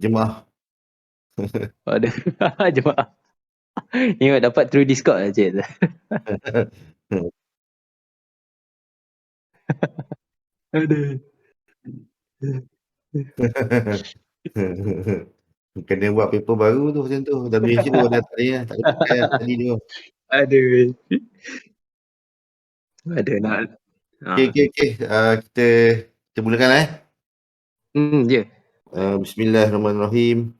Jemaah. Ada jemaah. Ingat dapat through Discord lah cik. Aduh. Kena buat paper baru tu macam tu. WHO dah tak payah, tak boleh pakai tadi tu. Aduh. Ada nak. Okey. Kita mulakan Ya. Bismillahirrahmanirrahim.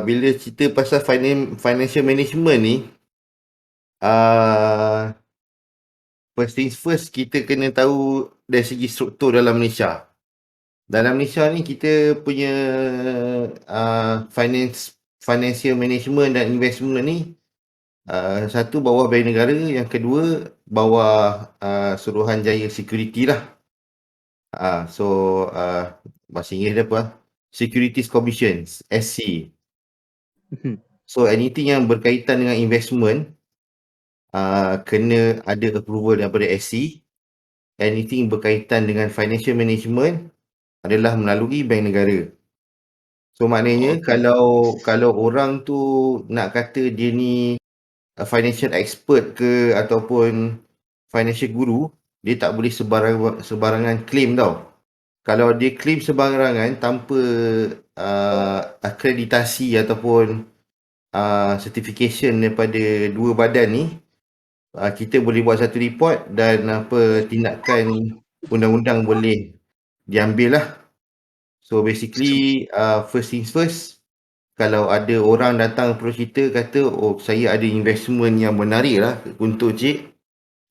Bila cerita pasal financial management ni, first things first, kita kena tahu dari segi struktur dalam Malaysia. Dalam Malaysia ni kita punya financial management dan investment ni, satu bawah Bank Negara, yang kedua bawah Suruhanjaya Security lah. So bahasa Inggeris dia apa? Securities Commission, SC. So anything yang berkaitan dengan investment kena ada approval daripada SC. Anything berkaitan dengan financial management adalah melalui Bank Negara. So maknanya kalau orang tu nak kata dia ni financial expert ke ataupun financial guru, dia tak boleh sebarangan claim tau. Kalau dia claim sebarangan tanpa akreditasi ataupun certification daripada dua badan ni, kita boleh buat satu report dan tindakan undang-undang boleh diambil lah. So basically first things first, kalau ada orang datang approach kita kata, oh saya ada investment yang menarik lah untuk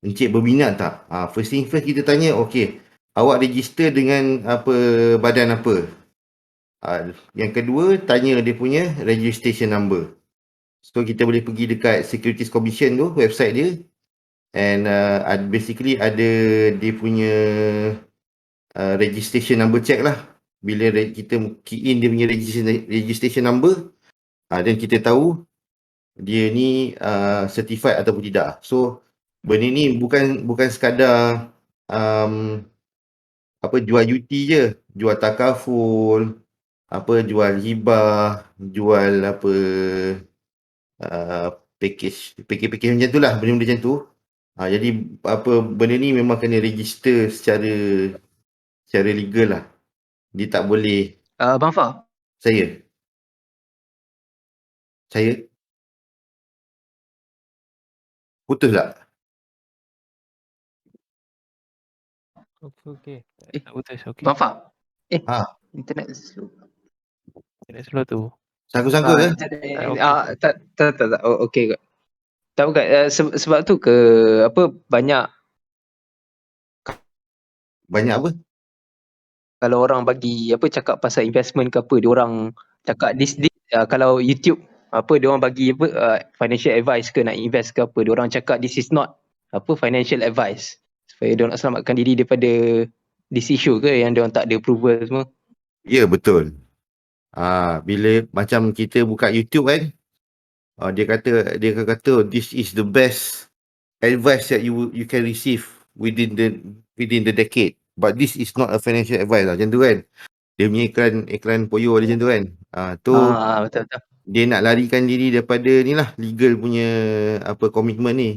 Encik berminat tak? First things first, kita tanya, okay, awak register dengan badan apa? Yang kedua, tanya dia punya registration number. So kita boleh pergi dekat Securities Commission tu, website dia, and basically ada dia punya registration number check lah. Bila kita key in dia punya registration number, dan kita tahu dia ni certified ataupun tidak. So benda ni bukan sekadar jual UT je, jual takaful, jual hibah, jual package macam tu lah, benda-benda macam tu. Jadi benda ni memang kena register secara legal lah. Dia tak boleh. Bang Fah. Saya putus tak? Okey. Tak putus, okey. Bang Fah. Internet slow. Internet slow tu. Sangkut-sangkut ke? Tak. Okey kot. Tahu kat sebab tu ke banyak apa? Kalau orang bagi cakap pasal investment ke apa, dia orang cakap this kalau YouTube dia orang bagi financial advice ke nak invest ke apa, dia orang cakap this is not financial advice, supaya dia nak selamatkan diri daripada this issue ke yang dia orang tak ada approval semua. Ya, betul. Bila macam kita buka YouTube kan, dia kata this is the best advice that you can receive within the decade, but this is not a financial advice lah, macam tu kan. Dia punya iklan poyo dia macam tu kan. Betul. Dia nak larikan diri daripada ni lah, legal punya komitmen ni.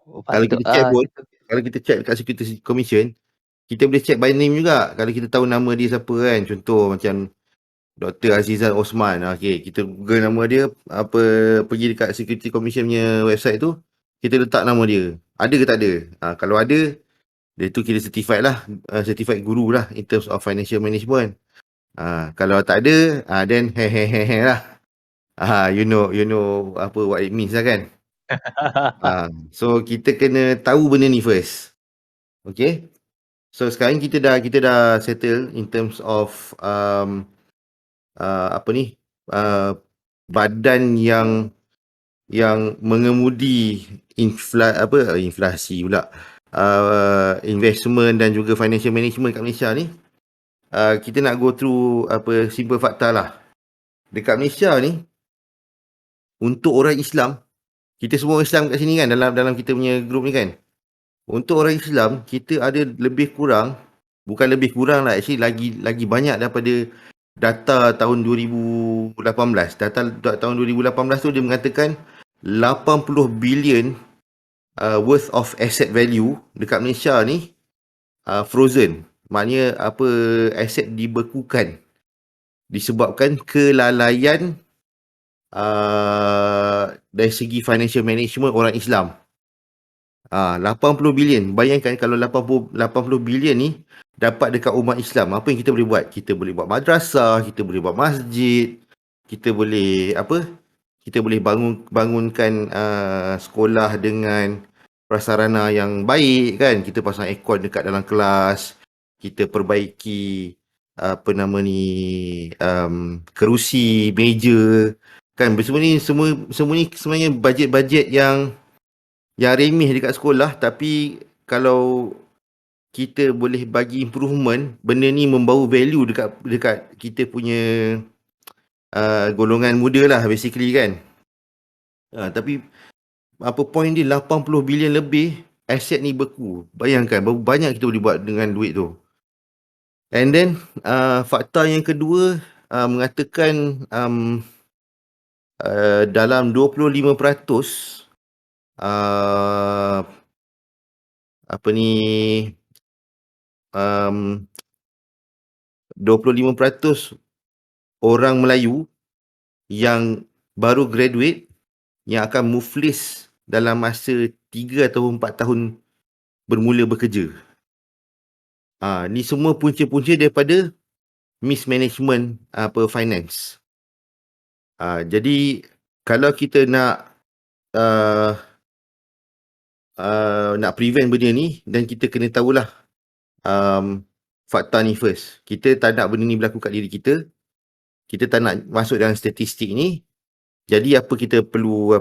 Kalau kita check pun, kalau kita check dekat Securities Commission, kita boleh check by name juga. Kalau kita tahu nama dia siapa kan. Contoh macam Dr. Azizan Osman. Okay, kita google nama dia, pergi dekat Security Commission punya website tu, kita letak nama dia. Ada ke tak ada? Kalau ada, dia tu kira certified lah, certified guru lah in terms of financial management. Kalau tak ada, then lah. You know what it means lah kan. So kita kena tahu benda ni first. Okay. So sekarang kita dah settle in terms of badan yang mengemudi inflasi pula, investment dan juga financial management kat Malaysia ni. Kita nak go through simple fakta lah. Dekat Malaysia ni, untuk orang Islam, kita semua Islam kat sini kan, dalam kita punya group ni kan. Untuk orang Islam, kita ada lebih kurang, bukan lebih kurang lah, actually lagi banyak daripada data tahun 2018. Tahun 2018 tu dia mengatakan 80 bilion worth of asset value dekat Malaysia ni frozen. Maknanya apa, aset dibekukan disebabkan kelalaian dari segi financial management orang Islam. 80 bilion. Bayangkan kalau 80 bilion ni dapat dekat umat Islam, apa yang kita boleh buat? Kita boleh buat madrasah, kita boleh buat masjid, kita boleh kita boleh bangunkan sekolah dengan prasarana yang baik kan. Kita pasang aircon dekat dalam kelas, kita perbaiki kerusi, meja kan. Semua ni sebenarnya bajet-bajet yang remeh dekat sekolah, tapi kalau kita boleh bagi improvement, benda ni membawa value dekat kita punya golongan muda lah basically kan. Tapi apa point dia, 80 bilion lebih aset ni beku. Bayangkan berapa banyak kita boleh buat dengan duit tu. And then fakta yang kedua mengatakan dalam 25% apa ni 25% orang Melayu yang baru graduate yang akan muflis dalam masa 3 atau 4 tahun bermula bekerja. Ni semua punca-punca daripada mismanagement finance. Jadi kalau kita nak nak prevent benda ni, dan kita kena tahulah fakta ni first. Kita tak nak benda ni berlaku kat diri kita. Kita tak nak masuk dalam statistik ni. Jadi apa kita perlu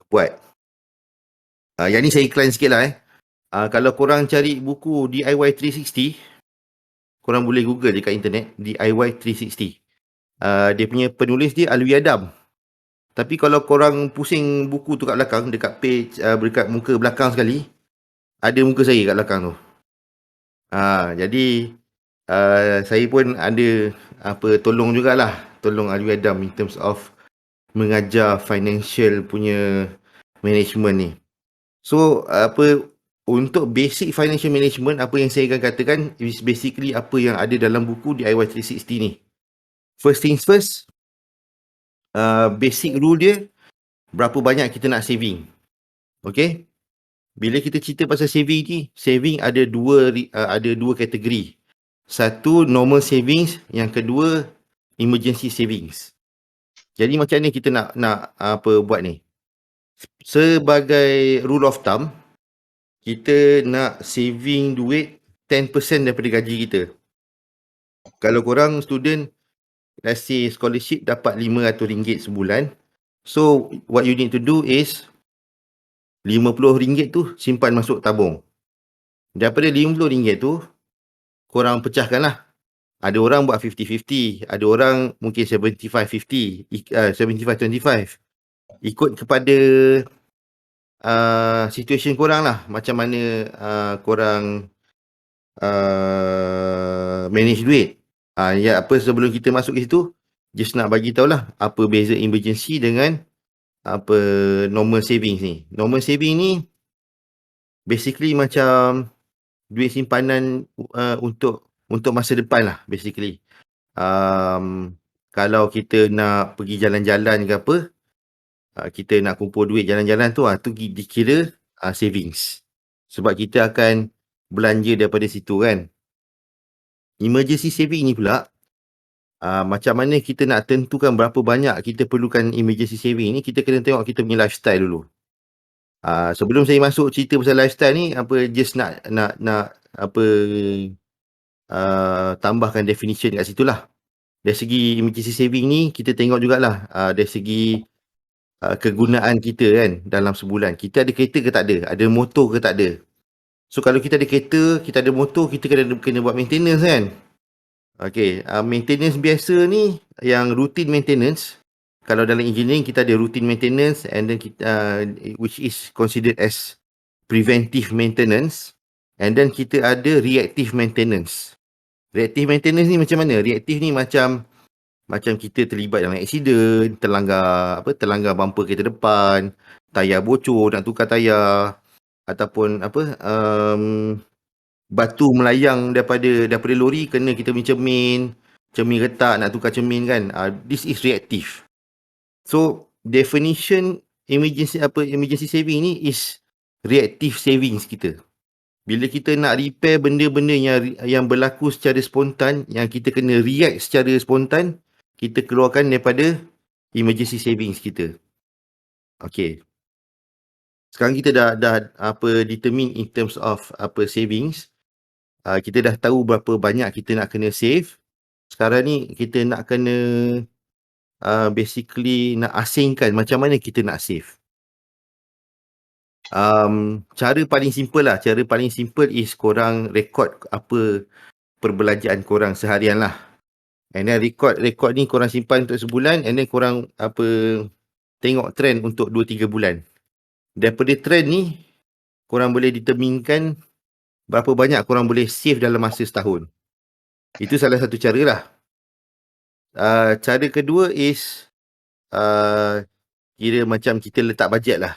buat? Yang ni saya iklan sikit lah kalau korang cari buku DIY 360, korang boleh google dekat internet DIY 360. Dia punya penulis dia Alwi Adam. Tapi kalau korang pusing buku tu kat belakang, dekat page, dekat muka belakang sekali, ada muka saya kat belakang tu. Jadi saya pun ada tolong jugalah, tolong Alwi Adam in terms of mengajar financial punya management ni. So untuk basic financial management, apa yang saya akan katakan is basically apa yang ada dalam buku DIY 360 ni. First things first, basic rule dia, berapa banyak kita nak saving. Okay? Bila kita cerita pasal saving ni, saving ada dua kategori. Satu, normal savings. Yang kedua, emergency savings. Jadi macam mana kita nak buat ni? Sebagai rule of thumb, kita nak saving duit 10% daripada gaji kita. Kalau korang student, let's say scholarship dapat RM500 sebulan. So, what you need to do is RM50 tu simpan masuk tabung. Daripada RM50 tu, korang pecahkan lah. Ada orang buat 50-50, ada orang mungkin 75-50, 75-25. Ikut kepada situation korang lah, macam mana korang manage duit. Sebelum kita masuk ke situ, just nak bagi tahulah apa beza emergency dengan normal savings ni. Normal saving ni basically macam duit simpanan untuk masa depan lah basically. Kalau kita nak pergi jalan-jalan ke apa, kita nak kumpul duit jalan-jalan tu dikira savings. Sebab kita akan belanja daripada situ kan. Emergency saving ni pula, macam mana kita nak tentukan berapa banyak kita perlukan emergency saving ni, kita kena tengok kita punya lifestyle dulu. Sebelum saya masuk cerita pasal lifestyle ni, just nak tambahkan definition kat situ lah. Dari segi emergency saving ni, kita tengok jugalah dari segi kegunaan kita kan dalam sebulan. Kita ada kereta ke tak ada? Ada motor ke tak ada? So kalau kita ada kereta, kita ada motor, kita kena buat maintenance kan. Okay, maintenance biasa ni yang routine maintenance. Kalau dalam engineering kita ada routine maintenance, and then which is considered as preventive maintenance, and then kita ada reactive maintenance. Reactive maintenance ni macam mana? Reactive ni macam kita terlibat dalam aksiden, terlanggar bumper kereta depan, tayar bocor, nak tukar tayar, ataupun batu melayang daripada lori kena kita punya cermin retak, nak tukar cermin kan. This is reactive. So definition emergency saving ni is reactive savings kita. Bila kita nak repair benda-benda yang berlaku secara spontan, yang kita kena react secara spontan, kita keluarkan daripada emergency savings kita. Okay. Sekarang kita dah determine in terms of savings. Kita dah tahu berapa banyak kita nak kena save. Sekarang ni kita nak kena basically nak asingkan macam mana kita nak save. Cara paling simple is korang rekod apa perbelanjaan korang seharian lah. And then record ni korang simpan untuk sebulan, and then korang tengok trend untuk 2-3 bulan. Daripada trend ni korang boleh determinekan berapa banyak korang boleh save dalam masa setahun. Itu salah satu cara lah. Cara kedua is kira macam kita letak bajet lah.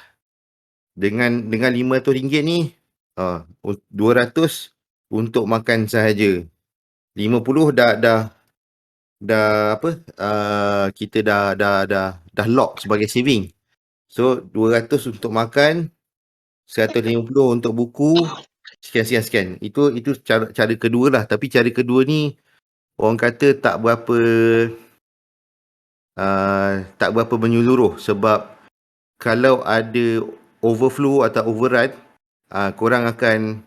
Dengan RM500 ni 200 untuk makan sahaja. 50 kita dah lock sebagai saving. So 200 untuk makan, 150 untuk buku, sekian. Itu cara kedua lah. Tapi cara kedua ni orang kata tak berapa menyeluruh, sebab kalau ada overflow atau overrun, korang akan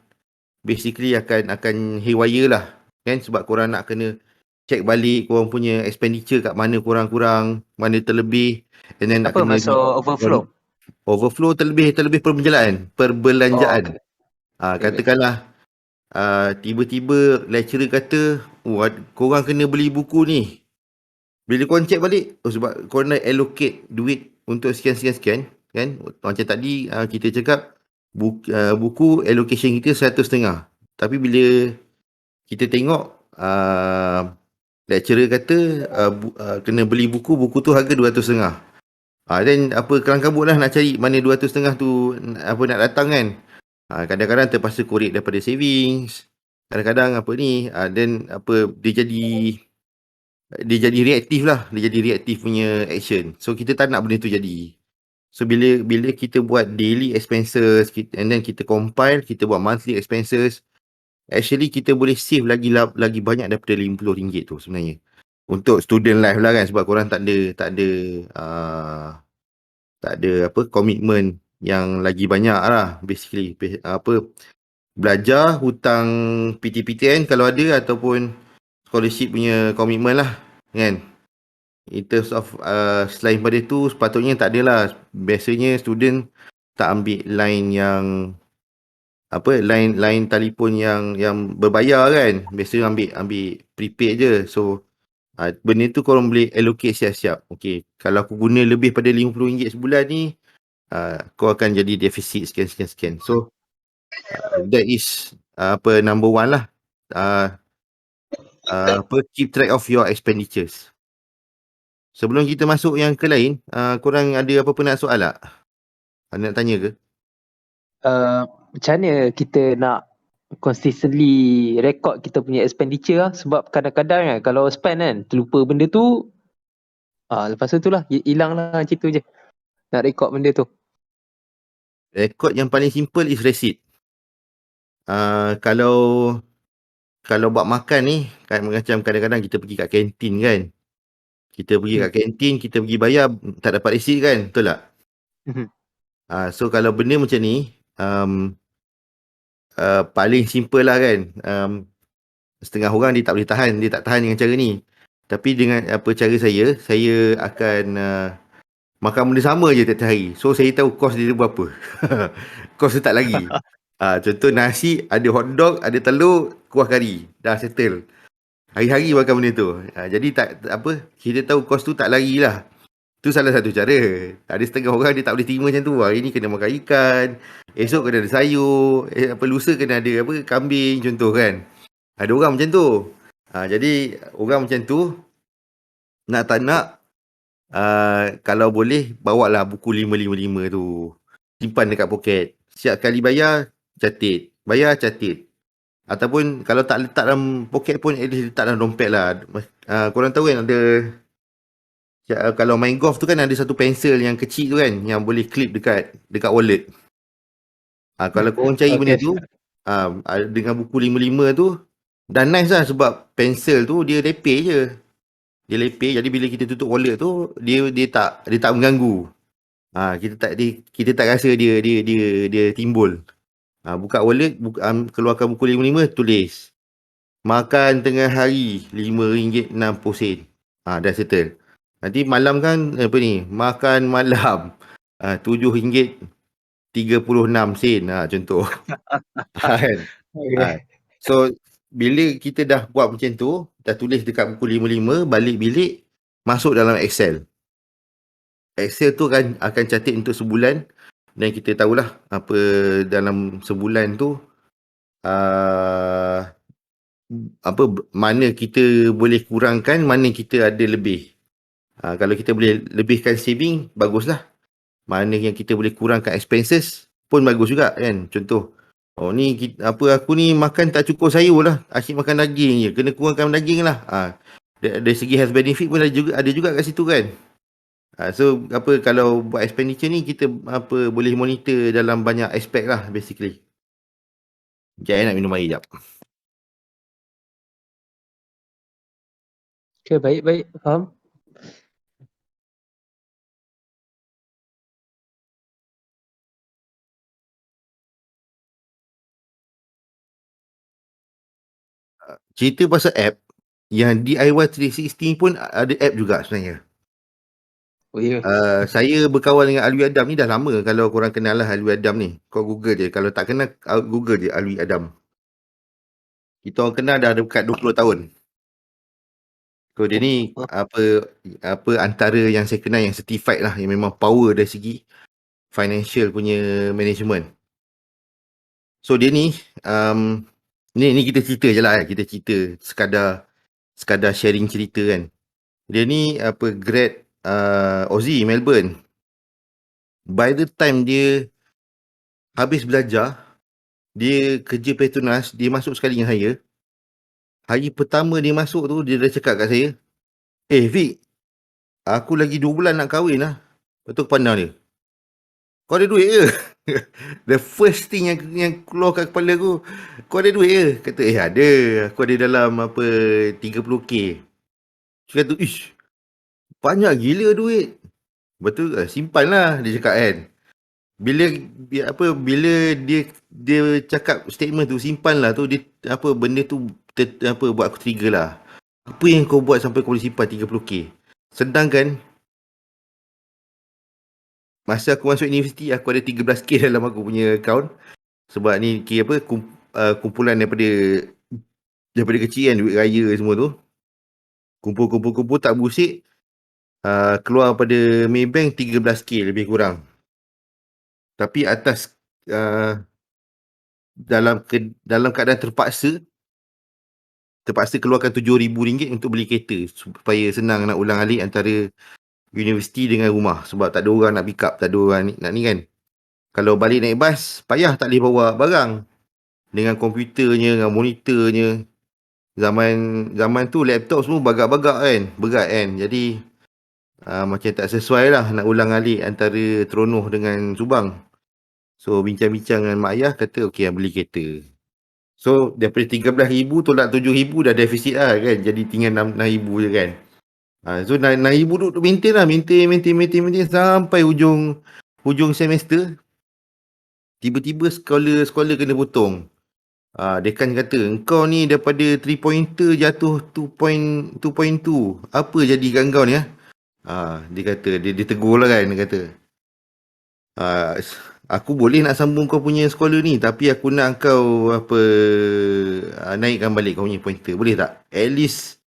haywire lah kan, sebab korang nak kena check balik korang punya expenditure kat mana kurang, mana terlebih, and then Apa maksud overflow? Overflow terlebih perbelanjaan. Katakanlah tiba-tiba lecturer kata, korang kena beli buku ni. Bila korang check balik, sebab korang nak allocate duit untuk sekian kan. Macam tadi kita cakap buku allocation kita 100.5. Tapi bila kita tengok lecturer kata kena beli buku tu harga 200.5. Then kelang kabut lah nak cari mana 200.5 tu nak datang kan. Kadang-kadang terpaksa korek daripada savings. Kadang-kadang then dia jadi reaktif lah. Dia jadi reaktif punya action. So kita tak nak benda tu jadi. So bila kita buat daily expenses, and then kita compile, kita buat monthly expenses, actually kita boleh save lagi banyak daripada RM50 tu sebenarnya. Untuk student life lah kan, sebab korang tak ada komitmen yang lagi banyak lah basically. Belajar, hutang PTPTN kalau ada, ataupun scholarship punya komitmen lah kan. In terms of selain pada tu sepatutnya tak adalah. Biasanya student tak ambil line yang line telefon yang berbayar kan. Biasa ambil prepaid je. So benda tu korang boleh allocate siap-siap. Okay, kalau aku guna lebih pada RM50 sebulan ni, kau akan jadi defisit sekian. So that is number one lah. Keep track of your expenditures. Sebelum kita masuk yang ke lain, korang ada apa-apa nak soal tak? Nak tanya ke? Macam mana kita nak consistently record kita punya expenditure lah? Sebab kadang-kadang kan kalau spend kan terlupa benda tu, lepas tu lah hilang lah macam tu je. Nak record benda tu. Record yang paling simple is receipt. Kalau buat makan ni, macam kadang-kadang kita pergi kat kantin kan. Kita pergi kat kantin, kita pergi bayar, tak dapat receipt kan, betul tak? So kalau benda macam ni, paling simple lah kan. Setengah orang dia tak boleh tahan, dia tak tahan dengan cara ni. Tapi dengan cara saya akan makan benda sama je tiap hari. So saya tahu kos dia berapa. Kos dia tak lagi. Contoh nasi, ada hotdog, ada telur, kuah kari. Dah settle. Hari-hari makan benda tu. Jadi kita tahu kos tu tak lagi lah. Tu salah satu cara. Ada setengah orang dia tak boleh terima macam tu. Hari ni kena makan ikan, esok kena ada sayur, lusa kena ada kambing contoh kan. Ada orang macam tu. Jadi orang macam tu, nak tak nak, kalau boleh bawalah buku 555 tu. Simpan dekat poket. Setiap kali bayar, catit. Bayar, catit. Ataupun kalau tak letak dalam poket pun, at least letak dalam dompet lah. Korang tahu kan ada, kalau main golf tu kan ada satu pensel yang kecil tu kan, yang boleh clip dekat wallet. Kalau korang cari benda tu, dengan buku 55 tu, dah nice lah sebab pensel tu dia lepeh je. Dia lepeh, jadi bila kita tutup wallet tu, dia tak mengganggu. Kita tak rasa dia timbul. Buka wallet, keluarkan buku 55, tulis. Makan tengah hari RM5.60. Dah settle. Nanti malam kan makan malam RM7.36. Contoh. Kan? So bila kita dah buat macam tu, dah tulis dekat buku 55, balik bilik, masuk dalam Excel. Excel tu akan catat untuk sebulan, dan kita tahulah apa dalam sebulan tu mana kita boleh kurangkan, mana kita ada lebih. Kalau kita boleh lebihkan saving, baguslah. Mana yang kita boleh kurangkan expenses pun bagus juga kan. Contoh, aku ni makan tak cukup sayur lah, asyik makan daging je, kena kurangkan daging lah. Dari segi health benefit pun ada juga kat situ kan. So kalau buat expenditure ni, kita boleh monitor dalam banyak aspek lah basically. Sekejap nak minum air sekejap. Okay, baik, faham. Cerita pasal app, yang DIY 360 pun ada app juga sebenarnya. Oh ya. Saya berkawan dengan Alwi Adam ni dah lama. Kalau korang kenal lah Alwi Adam ni, kau Google je. Kalau tak kenal, Google je Alwi Adam. Kita orang kenal dah dekat 20 tahun. So dia ni antara yang saya kenal yang certified lah, yang memang power dari segi financial punya management. So dia ni ni kita cerita je lah, kita cerita sekadar sharing cerita kan. Dia ni grad Aussie, Melbourne. By the time dia habis belajar, dia kerja Petronas, dia masuk sekali dengan saya. Hari pertama dia masuk tu, dia dah cakap kat saya, Vic, aku lagi 2 bulan nak kahwin lah. Lepas tu aku pandang dia, kau ada duit ke? The first thing yang keluar kat kepala aku, kau ada duit ke? Kata, ada. Aku ada dalam 30k. Dia kata, ish, banyak gila duit. Betul, simpan lah, dia cakap kan. Bila dia cakap statement tu, simpan lah tu, dia benda tu buat aku trigger lah. Apa yang kau buat sampai kau boleh simpan 30k? Sedangkan masa aku masuk universiti, aku ada 13k dalam aku punya account. Sebab ni kira kumpulan daripada kecil kan, duit raya semua tu. Kumpul tak busik, keluar pada Maybank 13k lebih kurang. Tapi atas dalam keadaan terpaksa keluarkan RM7,000 untuk beli kereta supaya senang nak ulang alik antara universiti dengan rumah, sebab tak ada orang nak pick up, tak ada orang nak ni kan. Kalau balik naik bas, payah, tak boleh bawa barang dengan komputernya, dengan monitornya. Zaman tu laptop semua bagak-bagak kan, berat kan. Jadi macam tak sesuai lah nak ulang alik antara Terengganu dengan Subang. So bincang-bincang dengan mak ayah, kata okey, beli kereta. So daripada 13,000 tolak 7,000 dah defisit lah kan. Jadi tinggal 6,000 je kan. So 6,000 tu maintain lah. Maintain sampai hujung semester. Tiba-tiba sekolah kena potong. Dekan kata, engkau ni daripada 3 pointer jatuh 2.2. Apa jadi kat engkau ni? Dia kata, dia tegur lah kan. Dia kata, aku boleh nak sambung kau punya sekolah ni, tapi aku nak kau naikkan balik kau punya pointer. Boleh tak? At least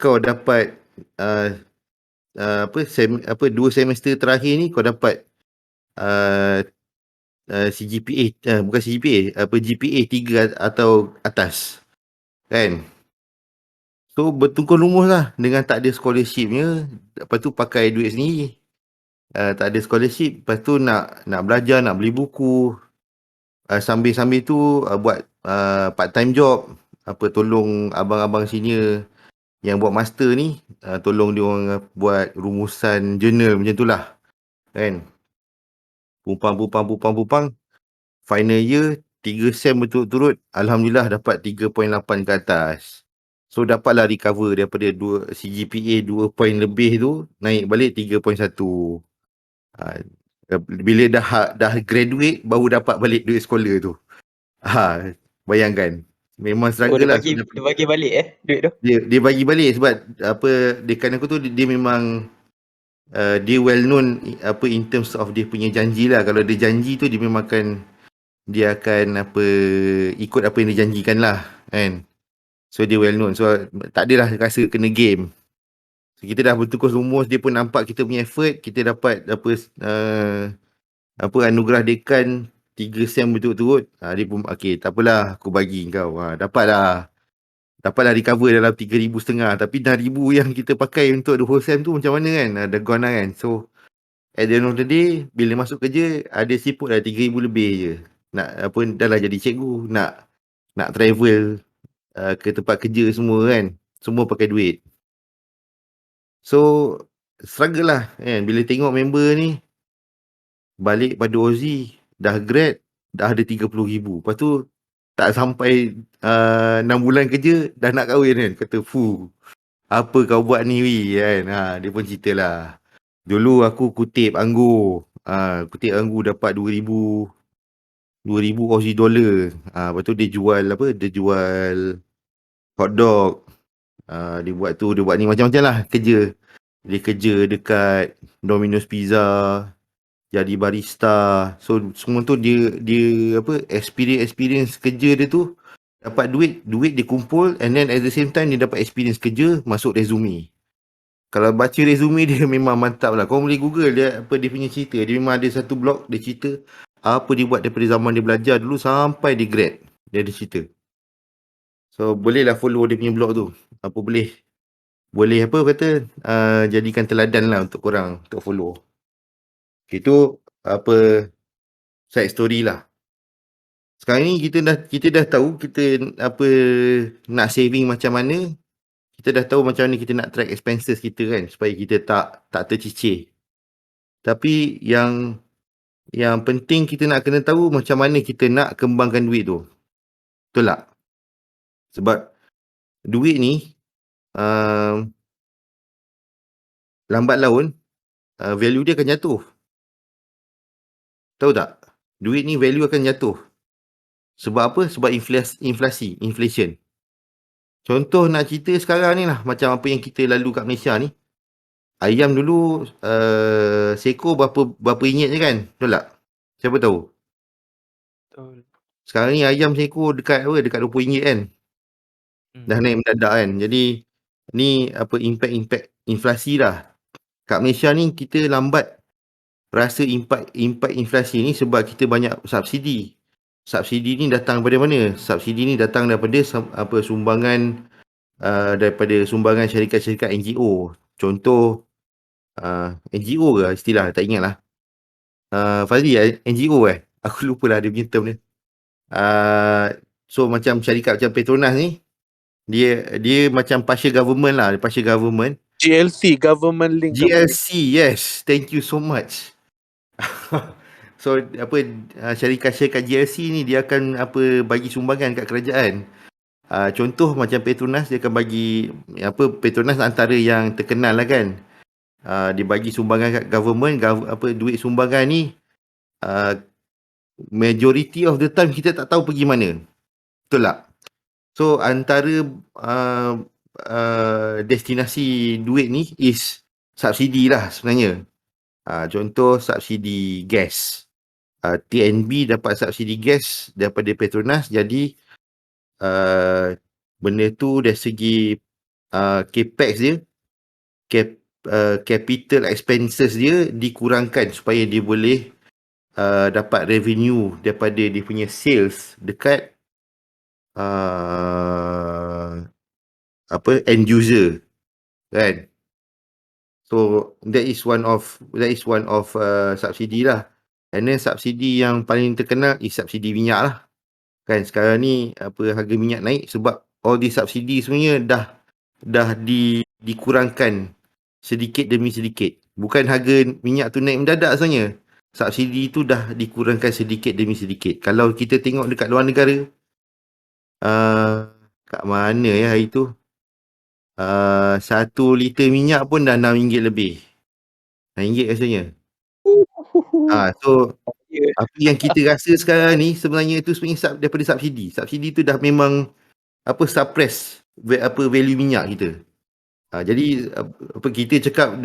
kau dapat 2 semester terakhir ni kau dapat CGPA, bukan CGPA, GPA 3 atau atas. Kan? So bertungkus lumus lah dengan tak ada scholarshipnya. Lepas tu pakai duit sendiri. Tak ada scholarship. Lepas tu nak belajar, nak beli buku. Sambil-sambil tu buat part time job. Tolong abang-abang senior yang buat master ni. Tolong dia orang buat rumusan jurnal macam tu lah. Kan? Pumpang. Final year 3 sem berturut-turut, Alhamdulillah dapat 3.8 ke atas. So dapatlah recover daripada CGPA 2 point lebih tu, naik balik 3.1. Bila dah graduate, baru dapat balik duit sekolah tu. Bayangkan. Memang struggle lah. Dia bagi balik duit tu. Dia bagi balik sebab dekan aku tu dia memang dia well known in terms of dia punya janji lah. Kalau dia janji tu dia memang dia akan ikut apa yang dia janjikan lah kan. So dia well known. So tak adalah rasa kena game. So, kita dah bertukar rumus, dia pun nampak kita punya effort, kita dapat anugerah dekan 3 sem berturut-turut. Dia pun okey, tak apalah, aku bagi kau. Dapatlah recover dalam 3,500, tapi 6,000 yang kita pakai untuk the whole sem tu macam mana kan? Dah gone lah kan. So at the end of the day, bila masuk kerja, ada siput dah 3,000 lebih je. Dah lah jadi cikgu, nak travel ke tempat kerja semua kan. Semua pakai duit. So struggle lah kan. Bila tengok member ni balik pada Aussie, dah grad, dah ada 30,000. Lepas tu tak sampai 6 bulan kerja, dah nak kahwin kan. Kata, apa kau buat ni Wi kan. Dia pun cerita lah. Dulu aku kutip anggur. Kutip anggur dapat 2,000 Aussie dollar. Lepas tu dia jual Dia jual hotdog. Dia buat ni macam-macam lah kerja. Dia kerja dekat Domino's Pizza, jadi barista. So semua tu dia experience kerja dia tu, dapat duit dia kumpul, and then at the same time dia dapat experience kerja, masuk resume. Kalau baca resume dia memang mantap lah. Kau boleh google dia punya cerita. Dia memang ada satu blog dia cerita apa dia buat daripada zaman dia belajar dulu sampai dia grad. Dia ada cerita. So bolehlah follow dia punya blog tu. Boleh jadikan teladan lah untuk korang untuk follow. Itu side story lah. Sekarang ni kita dah tahu kita nak saving macam mana. Kita dah tahu macam mana kita nak track expenses kita kan, supaya kita tak tercicir. Tapi yang penting kita nak kena tahu macam mana kita nak kembangkan duit tu. Betul tak? Sebab duit ni lambat laun value dia akan jatuh. Tahu tak? Duit ni value akan jatuh. Sebab apa? Sebab inflation. Contoh nak cerita sekarang ni lah, macam apa yang kita lalu kat Malaysia ni. Ayam dulu seekor berapa ringgit je kan? Betul tak? Siapa tahu? Betul. Sekarang ni ayam seekor dekat RM20 kan? Dah naik mendadak kan? Jadi ni impact inflasi lah. Kat Malaysia ni kita lambat rasa impact inflasi ni sebab kita banyak subsidi. Subsidi ni datang daripada mana? Subsidi ni datang daripada sumbangan daripada sumbangan syarikat-syarikat NGO. Contoh NGO ke istilah, tak ingat lah. Fazli NGO aku lupa lah dia punya term dia. So macam syarikat macam Petronas ni, dia macam partial government lah, partial government. GLC, Government Link GLC, yes, thank you so much. So syarikat-syarikat GLC ni dia akan bagi sumbangan kat kerajaan. Contoh macam Petronas, dia akan bagi Petronas antara yang terkenal lah kan. Dia bagi sumbangan kat government, duit sumbangan ni majority of the time kita tak tahu pergi mana. Betul tak? So antara destinasi duit ni is subsidi lah sebenarnya. Contoh subsidi gas. TNB dapat subsidi gas daripada Petronas, jadi benda tu dari segi capex dia, capital expenses dia dikurangkan supaya dia boleh dapat revenue daripada dia punya sales dekat end user, kan. So that is one of subsidi lah. And then subsidi yang paling terkenal is subsidi minyak lah. Kan sekarang ni harga minyak naik sebab all the subsidi sebenarnya dah dikurangkan sedikit demi sedikit. Bukan harga minyak tu naik mendadak sebenarnya. Subsidi tu dah dikurangkan sedikit demi sedikit. Kalau kita tengok dekat luar negara, kat mana ya hari tu? 1 liter minyak pun dah RM6 lebih. RM6 rasanya. So apa yang kita rasa sekarang ni sebenarnya daripada subsidi. Subsidi tu dah memang suppress value minyak kita. Jadi kita cakap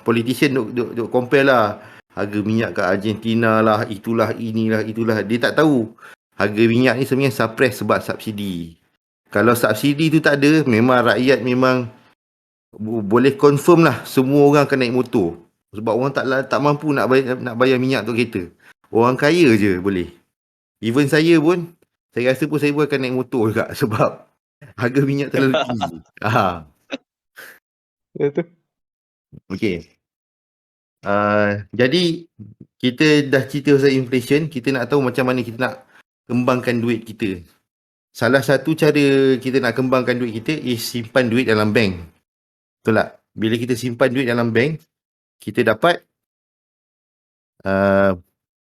politician duk compare lah harga minyak kat Argentina lah, itulah inilah itulah. Dia tak tahu harga minyak ni sebenarnya suppress sebab subsidi. Kalau subsidi tu tak ada, memang rakyat memang boleh confirm lah semua orang akan naik motor. Sebab orang tak mampu nak bayar minyak tu kereta. Orang kaya je boleh. Even saya pun, saya rasa pun saya pun akan naik motor juga sebab harga minyak terlalu tinggi. Betul. Okay. Jadi kita dah cerita pasal inflation, kita nak tahu macam mana kita nak kembangkan duit kita. Salah satu cara kita nak kembangkan duit kita is simpan duit dalam bank. Betul tak? Bila kita simpan duit dalam bank, kita dapat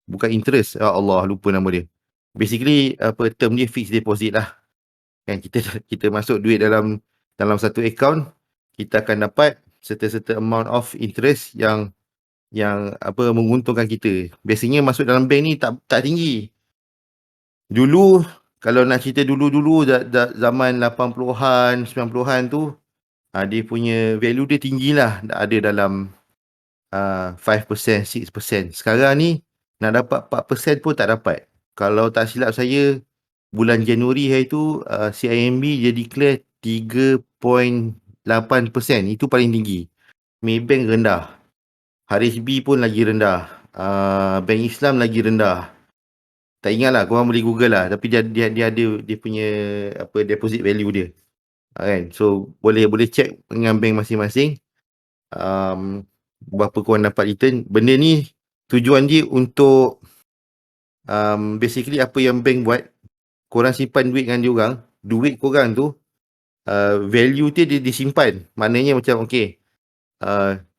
bukan interest. Allah, lupa nama dia. Basically term dia fixed deposit lah. Kan kita masuk duit dalam satu account, kita akan dapat certain amount of interest yang menguntungkan kita. Biasanya masuk dalam bank ni tak tinggi. Dulu kalau nak cerita dulu zaman 80-an 90-an tu, dia punya value dia tinggilah, ada dalam 5%, 6%. Sekarang ni nak dapat 4% pun tak dapat. Kalau tak silap saya, bulan Januari hari tu CIMB dia declare 3.8%. Itu paling tinggi. Maybank rendah. HSB pun lagi rendah. Bank Islam lagi rendah. Tak ingat lah, korang boleh google lah. Tapi dia ada dia punya deposit value dia. Kan? So boleh check dengan bank masing-masing. Berapa korang dapat return. Benda ni tujuan dia untuk basically apa yang bank buat, korang simpan duit dengan diorang, duit korang tu value dia disimpan. Maknanya macam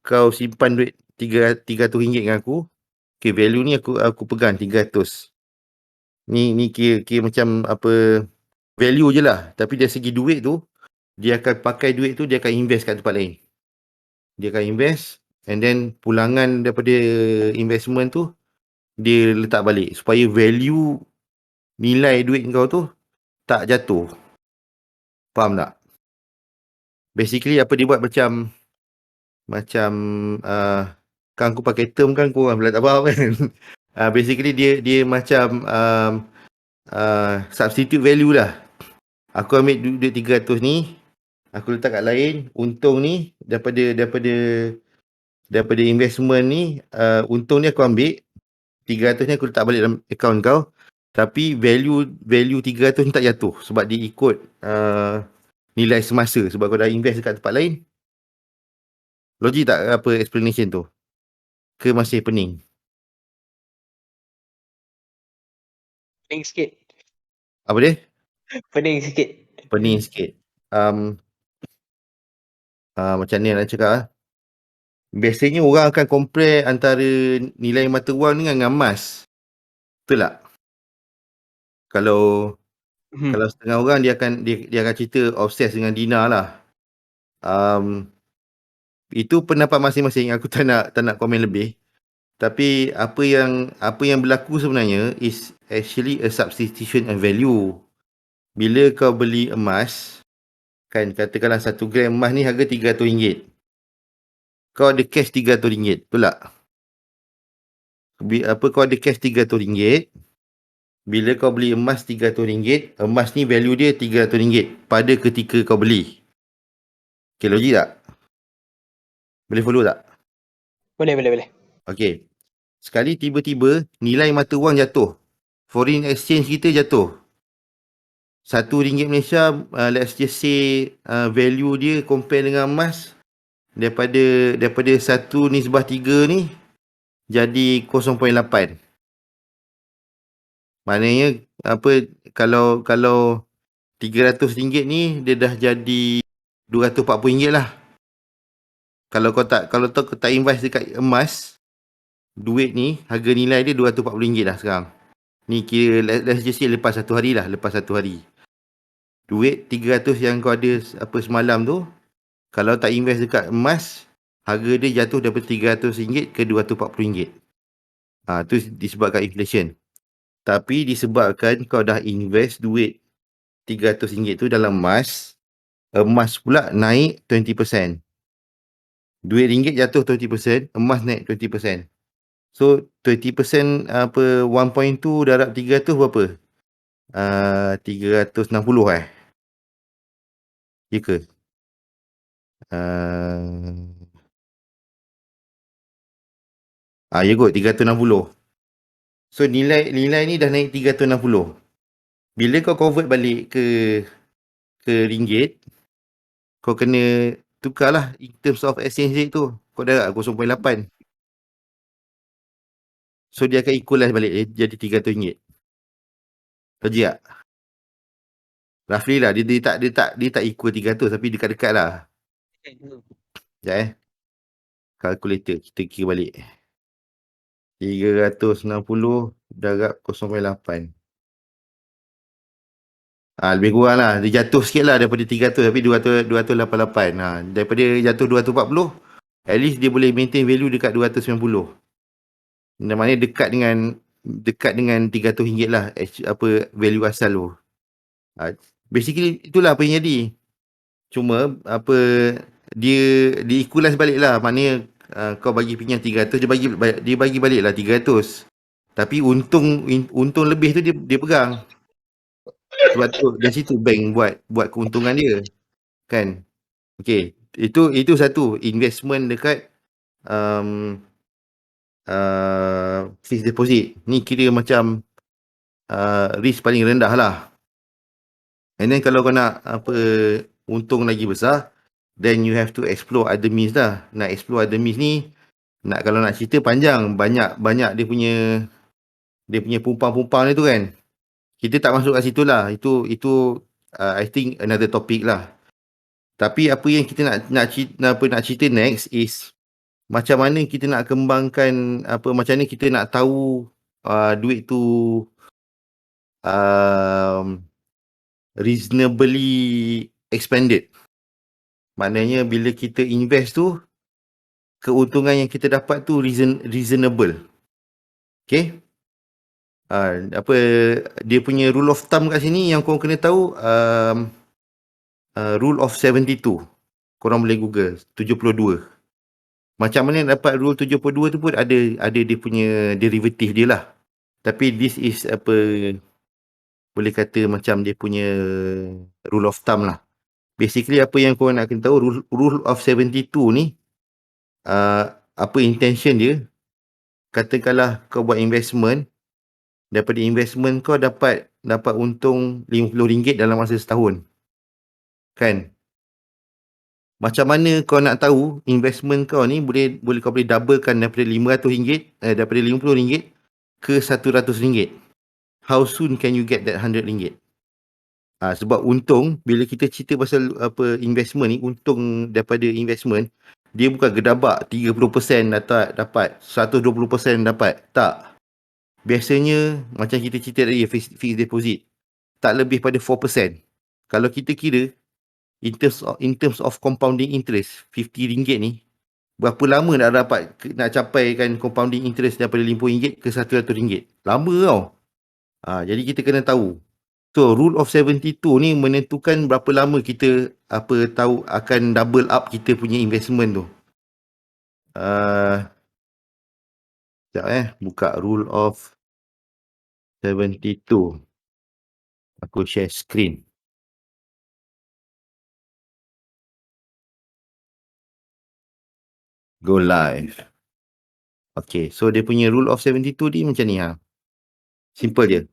kau simpan duit RM300 dengan aku, value ni aku pegang 300. Ni kira macam value je lah. Tapi dari segi duit tu, dia akan pakai duit tu, dia akan invest kat tempat lain. Dia akan invest, and then pulangan daripada investment tu dia letak balik supaya value nilai duit kau tu tak jatuh. Faham tak? Basically apa dia buat macam kan aku pakai term kan korang pula tak faham kan. Basically dia macam substitute value lah. Aku ambil duit 300 ni, aku letak kat lain, untung ni daripada investment ni, untung ni aku ambil 300 ni aku letak balik dalam account kau, tapi value 300 ni tak jatuh sebab dia ikut nilai semasa sebab kau dah invest dekat tempat lain. Logik tak explanation tu? Ke masih pening? Pening sikit. Apa dia? Pening sikit. Pening sikit. Macam ni nak cakap. Biasanya orang akan compare antara nilai mata wang dengan emas. Betul tak? Kalau setengah orang dia akan cerita obses dengan dinar lah. Itu pendapat masing-masing. Aku tak nak komen lebih. Tapi apa yang berlaku sebenarnya is actually a substitution of value. Bila kau beli emas, kan katakanlah 1 gram emas ni harga RM300. Kau ada cash RM300, betul tak? Kau ada cash RM300. Bila kau beli emas RM300, emas ni value dia RM300 pada ketika kau beli. Okay, logik tak? Boleh follow tak? Boleh. Okay. Sekali tiba-tiba nilai mata wang jatuh. Foreign exchange kita jatuh. RM1 Malaysia, let's just say value dia compare dengan emas, daripada 1/3 ni jadi 0.8. Maknanya kalau RM300 ni dia dah jadi RM240 lah. Kalau kau tak invest dekat emas, duit ni harga nilai dia RM240 dah sekarang. Ni kira let's just say lepas satu hari. Duit 300 yang kau ada semalam tu, kalau tak invest dekat emas, harga dia jatuh daripada RM300 ke RM240. Tu disebabkan inflation. Tapi disebabkan kau dah invest duit RM300 tu dalam emas pula naik 20%. Duit ringgit jatuh 20%, emas naik 20%. So 20% 1.2 darab 300 berapa? 360 ya ke? Ya kot, 360. So nilai ni dah naik 360. Bila kau convert balik ke ringgit, kau kena tukarlah in terms of exchange rate tu. Kau darab 0.8. So dia akan equalize balik jadi RM300. Logik tak? Roughly lah, dia tak equal 300 tapi dekat-dekat lah. Sekejap calculator kita kira balik. 360 darab 0.8. Lebih kurang lah. Dia jatuh sikit lah daripada 300 tapi 288. Daripada jatuh 240, at least dia boleh maintain value dekat 290. Maknanya dekat dengan RM300 lah value asal tu. Basically itulah apa yang jadi. Cuma dia equalize balik lah. Maknanya kau bagi pinjam 300, dia bagi balik lah 300. Tapi untung lebih tu dia pegang. Sebab tu dari situ bank buat keuntungan dia. Kan? Okay. Itu satu investment dekat fixed deposit. Ni kira macam risk paling rendah lah. And then kalau kau nak untung lagi besar, then you have to explore other means lah. Nak explore other means ni, kalau nak cerita panjang, banyak dia punya pumpang-pumpang dia tu kan. Kita tak masuk kat situ lah. Itu I think another topic lah. Tapi apa yang kita nak cerita next is macam mana kita nak kembangkan, macam mana kita nak tahu duit tu reasonably expanded. Maknanya bila kita invest tu, keuntungan yang kita dapat tu reasonable. Okay? Dia punya rule of thumb kat sini yang korang kena tahu, rule of 72. Korang boleh Google 72. Macam mana dapat rule 72 tu pun ada dia punya derivative dia lah. Tapi this is boleh kata macam dia punya rule of thumb lah. Basically apa yang korang nak kena tahu, rule of 72 ni, apa intention dia, katakanlah kau buat investment, daripada investment kau dapat untung RM50 dalam masa setahun. Kan? Macam mana kau nak tahu investment kau ni kau boleh doublekan daripada RM500 daripada RM50 ke RM100? How soon can you get that RM100? Sebab untung, bila kita cerita pasal investment ni, untung daripada investment, dia bukan gedabak 30% dapat 120% dapat. Tak. Biasanya macam kita cerita tadi, fixed deposit, tak lebih pada 4%. Kalau kita kira in terms of compounding interest, RM50 ni, berapa lama nak capai kan compounding interest daripada RM50 ke RM100? Lama tau. Jadi kita kena tahu. So rule of 72 ni menentukan berapa lama kita tahu akan double up kita punya investment tu. Sekejap buka rule of 72. Aku share screen. Go live. Okay, so dia punya rule of 72 ni macam ni Simple je.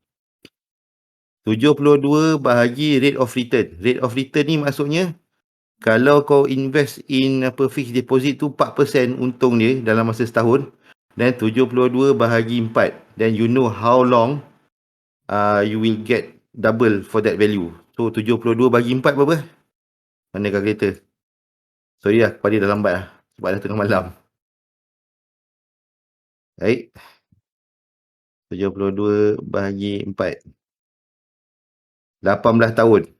72 bahagi rate of return. Rate of return ni maksudnya kalau kau invest in fixed deposit tu 4% untung dia dalam masa setahun, dan 72 bahagi 4, then you know how long you will get double for that value. So 72 bagi 4 berapa? Mana kalkulator? Sorry lah, kepada dah lambat lah sebab dah tengah malam. Baik, 72 bahagi 4, 18 tahun.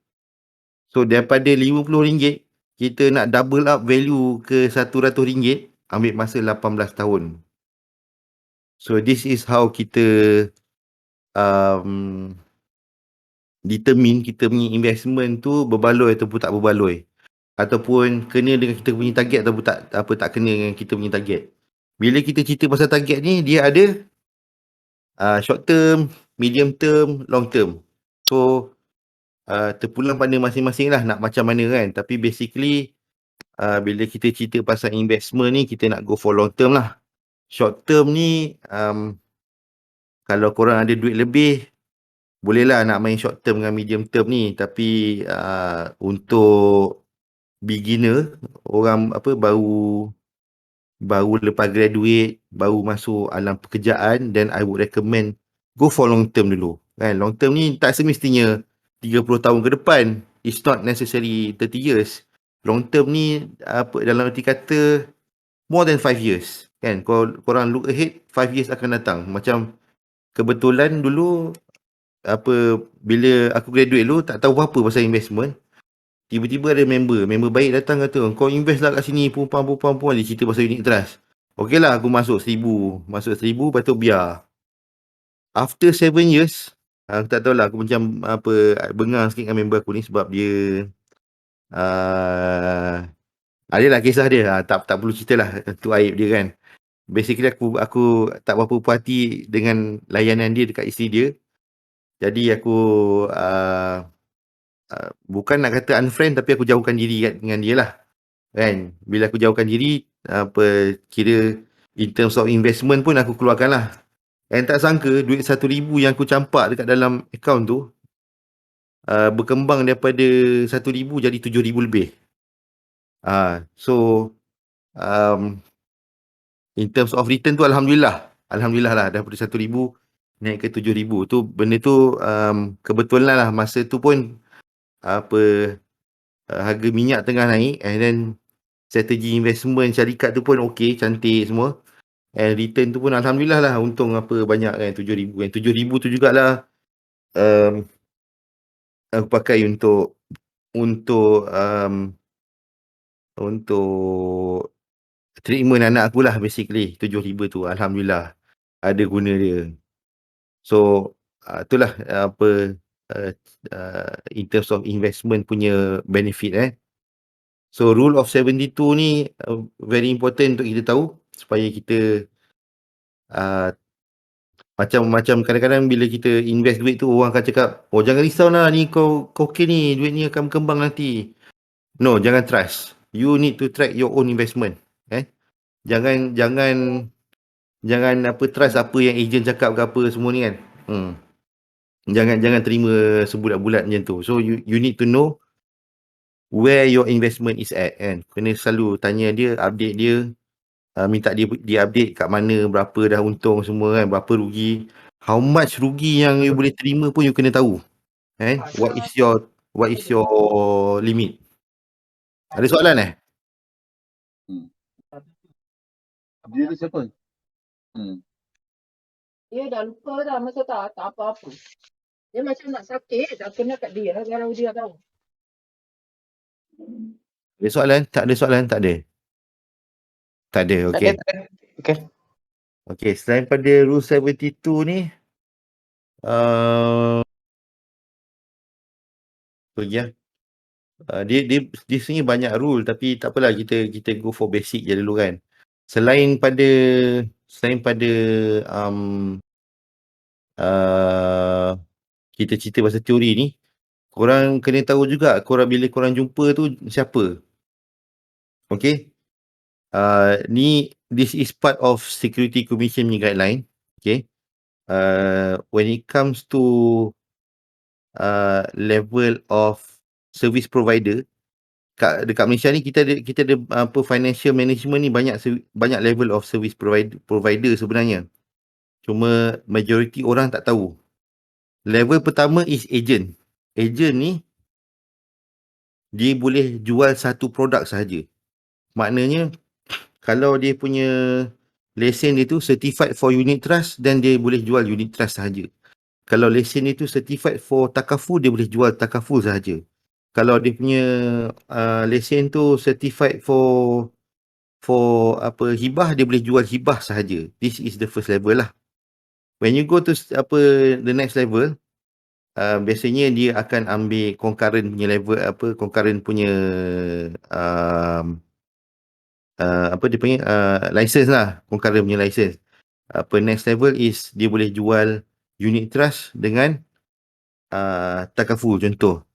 So daripada RM50, kita nak double up value ke RM100, ambil masa 18 tahun. So this is how kita determine kita punya investment tu berbaloi ataupun tak berbaloi, ataupun kena dengan kita punya target ataupun tak kena dengan kita punya target. Bila kita cerita pasal target ni, dia ada short term, medium term, long term. So terpulang pada masing-masing lah nak macam mana kan. Tapi basically bila kita cerita pasal investment ni, kita nak go for long term lah. Short term ni kalau korang ada duit lebih, bolehlah nak main short term dengan medium term ni. Tapi untuk beginner, orang baru lepas graduate, baru masuk alam pekerjaan, then I would recommend go for long term dulu kan. Long term ni tak semestinya 30 tahun ke depan. It's not necessary 30 years. Long term ni dalam arti kata more than 5 years kan. Korang look ahead, 5 years akan datang. Macam kebetulan dulu bila aku graduate dulu, tak tahu apa pasal investment. Tiba-tiba ada member baik datang kata, kau invest lah kat sini, perempuan, dia cerita pasal unit trust. Okey lah, aku masuk 1,000, lepas tu biar. After 7 years, aku tak tahulah, aku macam bengang sikit dengan member aku ni sebab dia adalah kisah dia, tak perlu cerita lah, tu aib dia kan. Basically aku tak berapa puas hati dengan layanan dia dekat isteri dia. Jadi aku bukan nak kata unfriend, tapi aku jauhkan diri dengan dia lah kan. Bila aku jauhkan diri, kira in terms of investment pun aku keluarkan lah. And tak sangka duit 1,000 yang aku campak dekat dalam account tu berkembang daripada 1,000 jadi 7,000 lebih. So in terms of return tu Alhamdulillah lah, daripada 1,000 naik ke 7,000. Tu benda tu kebetulan lah, masa tu pun harga minyak tengah naik, and then strategi investment syarikat tu pun okey, cantik semua, and return tu pun Alhamdulillah lah, untung banyak kan, 7,000. And 7,000 tu jugalah aku pakai untuk treatment anak aku lah basically. 7,000 tu Alhamdulillah ada guna dia. So itulah in terms of investment punya benefit. So rule of 72 ni very important untuk kita tahu, supaya kita macam kadang-kadang bila kita invest duit tu, orang akan cakap, oh jangan risau lah ni, kau okay ni, duit ni akan berkembang nanti. No, jangan trust. You need to track your own investment. Jangan trust apa yang agent cakap ke apa semua ni kan. Jangan terima sebulat-bulat macam tu. So you need to know where your investment is at kan. Kena selalu tanya dia, update dia, minta dia update kat mana, berapa dah untung semua kan, berapa rugi, how much rugi yang you boleh terima pun you kena tahu kan. What is your limit. Ada soalan Dia tu siapa? Dia dah lupa dah, masa tak apa-apa. Dia macam nak sakit, dah kena kat dia, kalau dia tahu. Ada soalan? Tak ada soalan? Tak ada. Okey. Okey, selain pada rule 72 ni, dia sebenarnya banyak rule, tapi tak apalah, kita go for basic je dulu kan. Selain pada kita cerita pasal teori ni, korang kena tahu juga bila korang jumpa tu siapa. Okay, this is part of Security Commission punya guideline. Okay, when it comes to level of service provider. Dekat Malaysia ni kita ada apa financial management ni banyak level of service provider sebenarnya. Cuma majority orang tak tahu. Level pertama is agent. Agent ni dia boleh jual satu produk sahaja. Maknanya kalau dia punya lesen dia tu certified for unit trust, dan dia boleh jual unit trust sahaja. Kalau lesen dia tu certified for takaful, dia boleh jual takaful sahaja. Kalau dia punya lesen tu certified for apa hibah, dia boleh jual hibah sahaja. This is the first level lah. When you go to the next level, biasanya dia akan ambil concurrent punya level, concurrent punya dia punya license lah, concurrent punya license. Next level is dia boleh jual unit trust dengan takaful contoh.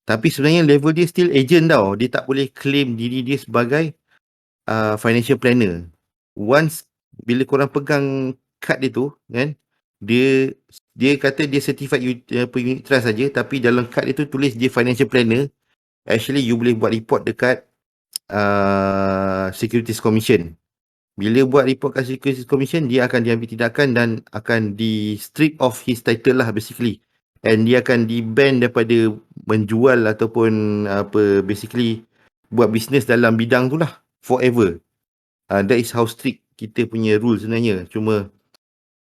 Tapi sebenarnya level dia still agent tau. Dia tak boleh claim diri dia sebagai financial planner. Once bila korang pegang kad dia tu kan, dia kata dia certified unit trust saja, tapi dalam kad dia tu tulis dia financial planner. Actually you boleh buat report dekat Securities Commission. Bila buat report kat Securities Commission, dia akan diambil tindakan dan akan di strip off his title lah basically. And dia akan di-ban daripada menjual ataupun basically buat bisnes dalam bidang tu lah forever. That is how strict kita punya rule sebenarnya. Cuma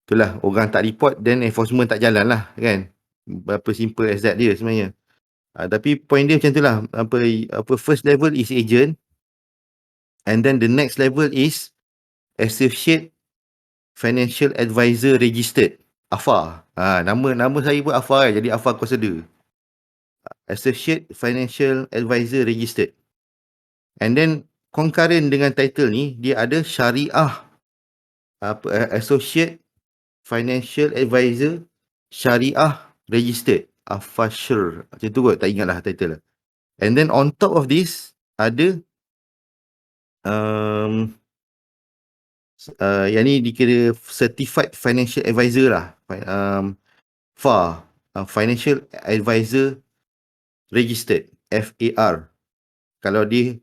itulah, orang tak report then enforcement tak jalan lah kan. Berapa simple as that dia sebenarnya. Tapi point dia macam tu lah. First level is agent, and then the next level is Associate Financial Advisor Registered, AFA. Nama saya pun AFA kan, jadi AFA Consider. Associate Financial Advisor Registered. And then concurrent dengan title ni, dia ada Syariah Associate Financial Advisor Syariah Registered, AFA-SYR. Macam tu kot, tak ingat lah title lah. And then on top of this ada yang ni dikira Certified Financial Advisor lah, FA, Financial Advisor Registered, FAR. Kalau dia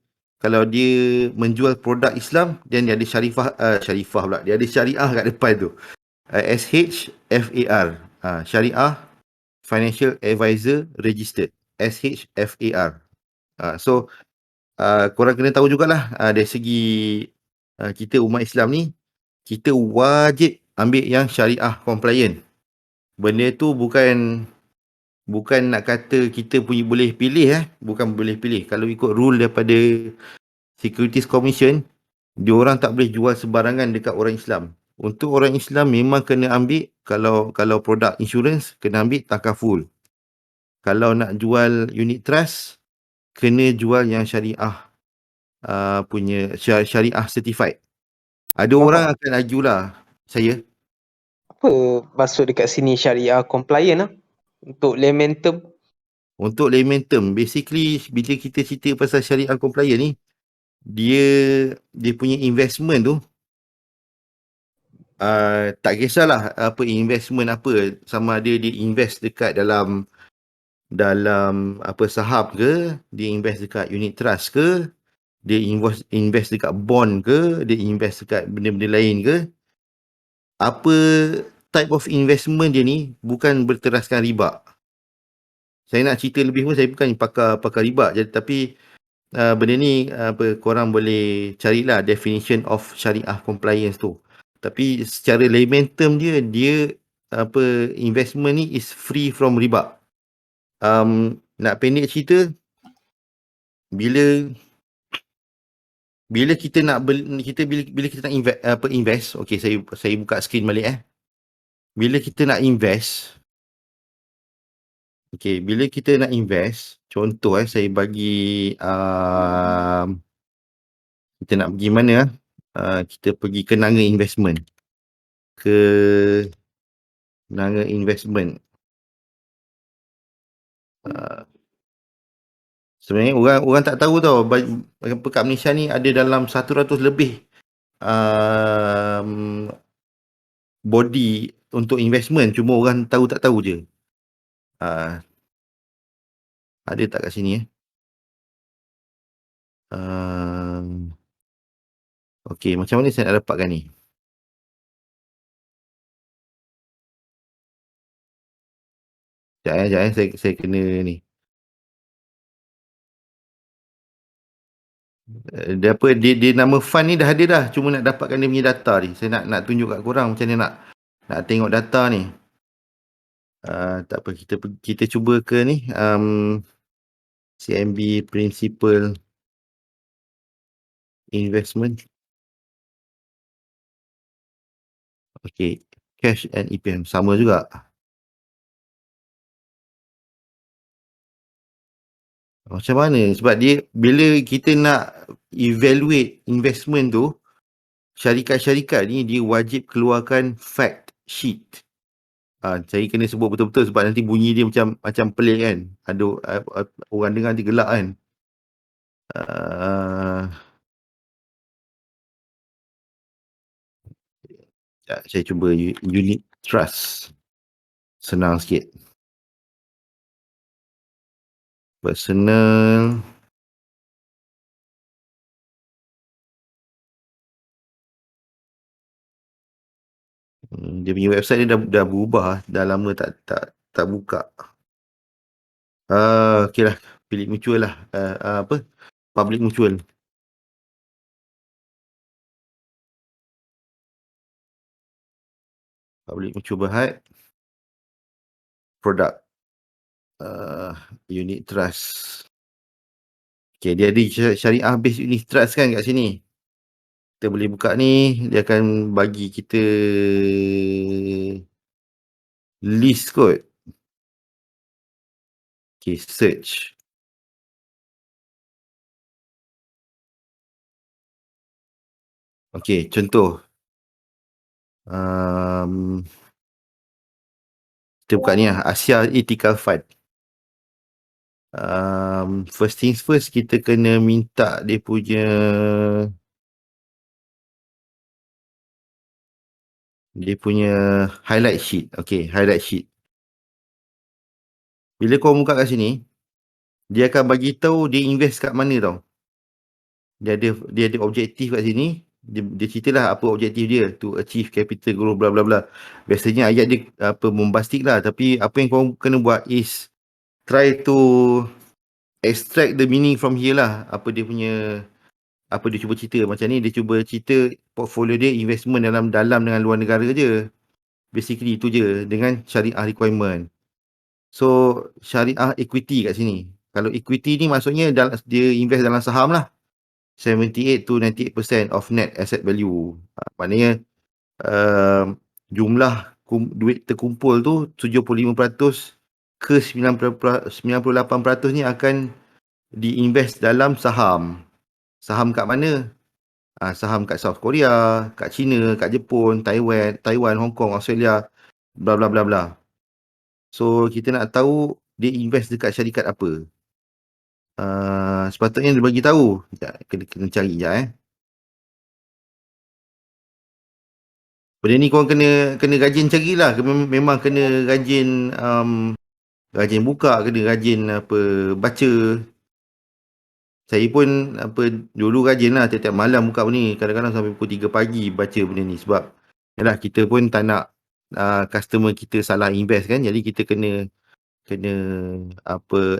menjual produk Islam, dan dia ada syarifah pula, dia ada syariah kat depan tu, SHFAR, Syariah Financial Advisor Registered, SHFAR. So korang kena tahu jugalah, dari segi kita umat Islam ni, kita wajib ambil yang syariah compliant. Benda tu bukan nak kata kita boleh pilih, bukan boleh pilih. Kalau ikut rule daripada Securities Commission, diorang tak boleh jual sembarangan dekat orang Islam. Untuk orang Islam memang kena ambil, kalau produk insurance kena ambil takaful. Kalau nak jual unit trust, kena jual yang syariah punya syariah certified. Ada orang akan argue lah saya. Apa maksud dekat sini syariah compliant lah? Untuk layman term? Untuk layman term, basically bila kita cerita pasal syariah compliant ni, dia punya investment tu tak kisahlah investment apa, sama ada dia invest dekat dalam saham ke, dia invest dekat unit trust ke, dia invest dekat bond ke, dia invest dekat benda-benda lain ke, apa type of investment dia ni bukan berteraskan riba. Saya nak cerita lebih pun, saya bukan pakar riba, tapi benda ni korang boleh carilah definition of syariah compliance tu. Tapi secara layman term dia investment ni is free from riba. Nak pendek cerita, bila kita nak bila kita nak invest, okey, saya buka screen balik Bila kita nak invest, bila kita nak invest, contoh saya bagi kita nak pergi mana kita pergi Kenanga Investment. Kenanga Investment. Sebenarnya orang tak tahu tau, kat Malaysia ni ada dalam 100 lebih body untuk investment, cuma orang tak tahu je. Ada tak kat sini Okey, macam mana saya nak dapatkan ni? Sekejap saya kena ni. Dia nama fund ni dah ada dah, cuma nak dapatkan dia punya data ni. Saya nak tunjuk kat korang macam mana nak tengok data ni. Tak apa, kita cuba ke ni CMB Principal Investment. Okey, cash and EPM sama juga. Macam mana? Sebab dia bila kita nak evaluate investment tu, syarikat-syarikat ni dia wajib keluarkan fact sheet. Saya kena sebut betul-betul sebab nanti bunyi dia macam pelik kan. Ada orang dengar nanti gelak kan. Saya cuba unit trust. Senang sikit. Personal. Dia punya website dia dah berubah. Dah lama tak buka. Okey lah. Pilih mutual lah. Public mutual. Public mutual Berhad. Product. Unit trust. Okay, dia ada syariah based unit trust kan kat sini. Kita boleh buka ni, dia akan bagi kita list kot. Okay, search. Okay, contoh. Kita buka ni lah, Asia Ethical Fund. First things first, kita kena minta dia punya highlight sheet. Okay, highlight sheet. Bila kau buka kat sini, dia akan bagi tahu dia invest kat mana tau. Dia ada objektif kat sini. Dia ceritalah apa objektif dia, to achieve capital growth bla bla bla. Biasanya ayat dia bombastic lah, tapi apa yang kau kena buat is try to extract the meaning from here lah. Apa dia cuba cerita. Macam ni dia cuba cerita portfolio dia investment dalam dengan luar negara je. Basically itu je, dengan syariah requirement. So syariah equity kat sini. Kalau equity ni maksudnya dia invest dalam saham lah. 78 to 98% of net asset value. Maknanya jumlah duit terkumpul tu 75% ke 98% ni akan diinvest dalam saham. Saham kat mana? Saham kat South Korea, kat China, kat Jepun, Taiwan, Hong Kong, Australia, bla bla bla bla. So kita nak tahu dia invest dekat syarikat apa. Sepatutnya dia bagi tahu. Kena cari sekejap Benda ni korang kena rajin carilah. Memang kena rajin buka, kena rajin baca. Saya pun dulu rajin lah tiap-tiap malam buka benda ni. Kadang-kadang sampai pukul 3 pagi baca benda ni. Sebab yalah, kita pun tak nak customer kita salah invest kan. Jadi kita kena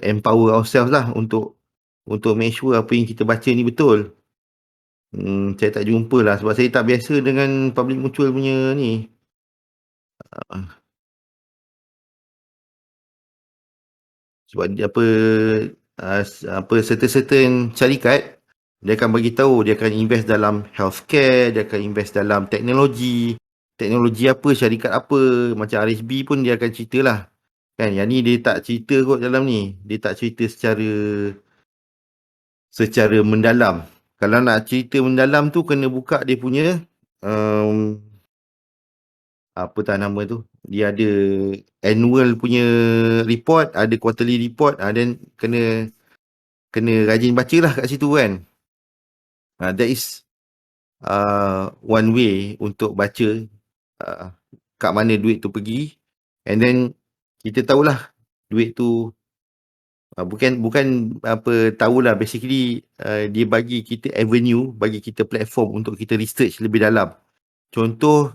empower ourselves lah untuk make sure apa yang kita baca ni betul. Saya tak jumpa lah sebab saya tak biasa dengan public mutual punya ni. Sebab certain syarikat dia akan bagi tahu dia akan invest dalam healthcare, dia akan invest dalam teknologi apa, syarikat apa. Macam RHB pun dia akan ceritalah kan. Yang ni dia tak cerita kot dalam ni, dia tak cerita secara mendalam. Kalau nak cerita mendalam tu kena buka dia punya nama tu, dia ada annual punya report, ada quarterly report, dan kena rajin baca lah kat situ kan. That is one way untuk baca kat mana duit tu pergi, and then kita tahulah duit tu Bukan apa tahulah, basically dia bagi kita avenue, bagi kita platform untuk kita research lebih dalam. Contoh,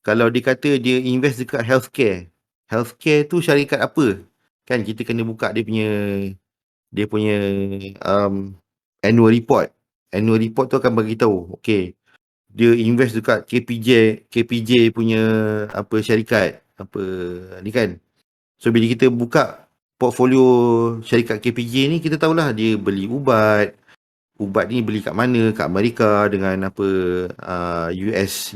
kalau dia kata dia invest dekat healthcare. Healthcare tu syarikat apa? Kan kita kena buka dia punya annual report. Annual report tu akan bagi tahu, okey, dia invest dekat KPJ punya apa syarikat, apa ni kan. So bila kita buka portfolio syarikat KPJ ni, kita tahulah dia beli ubat ni beli kat mana, kat Amerika dengan apa US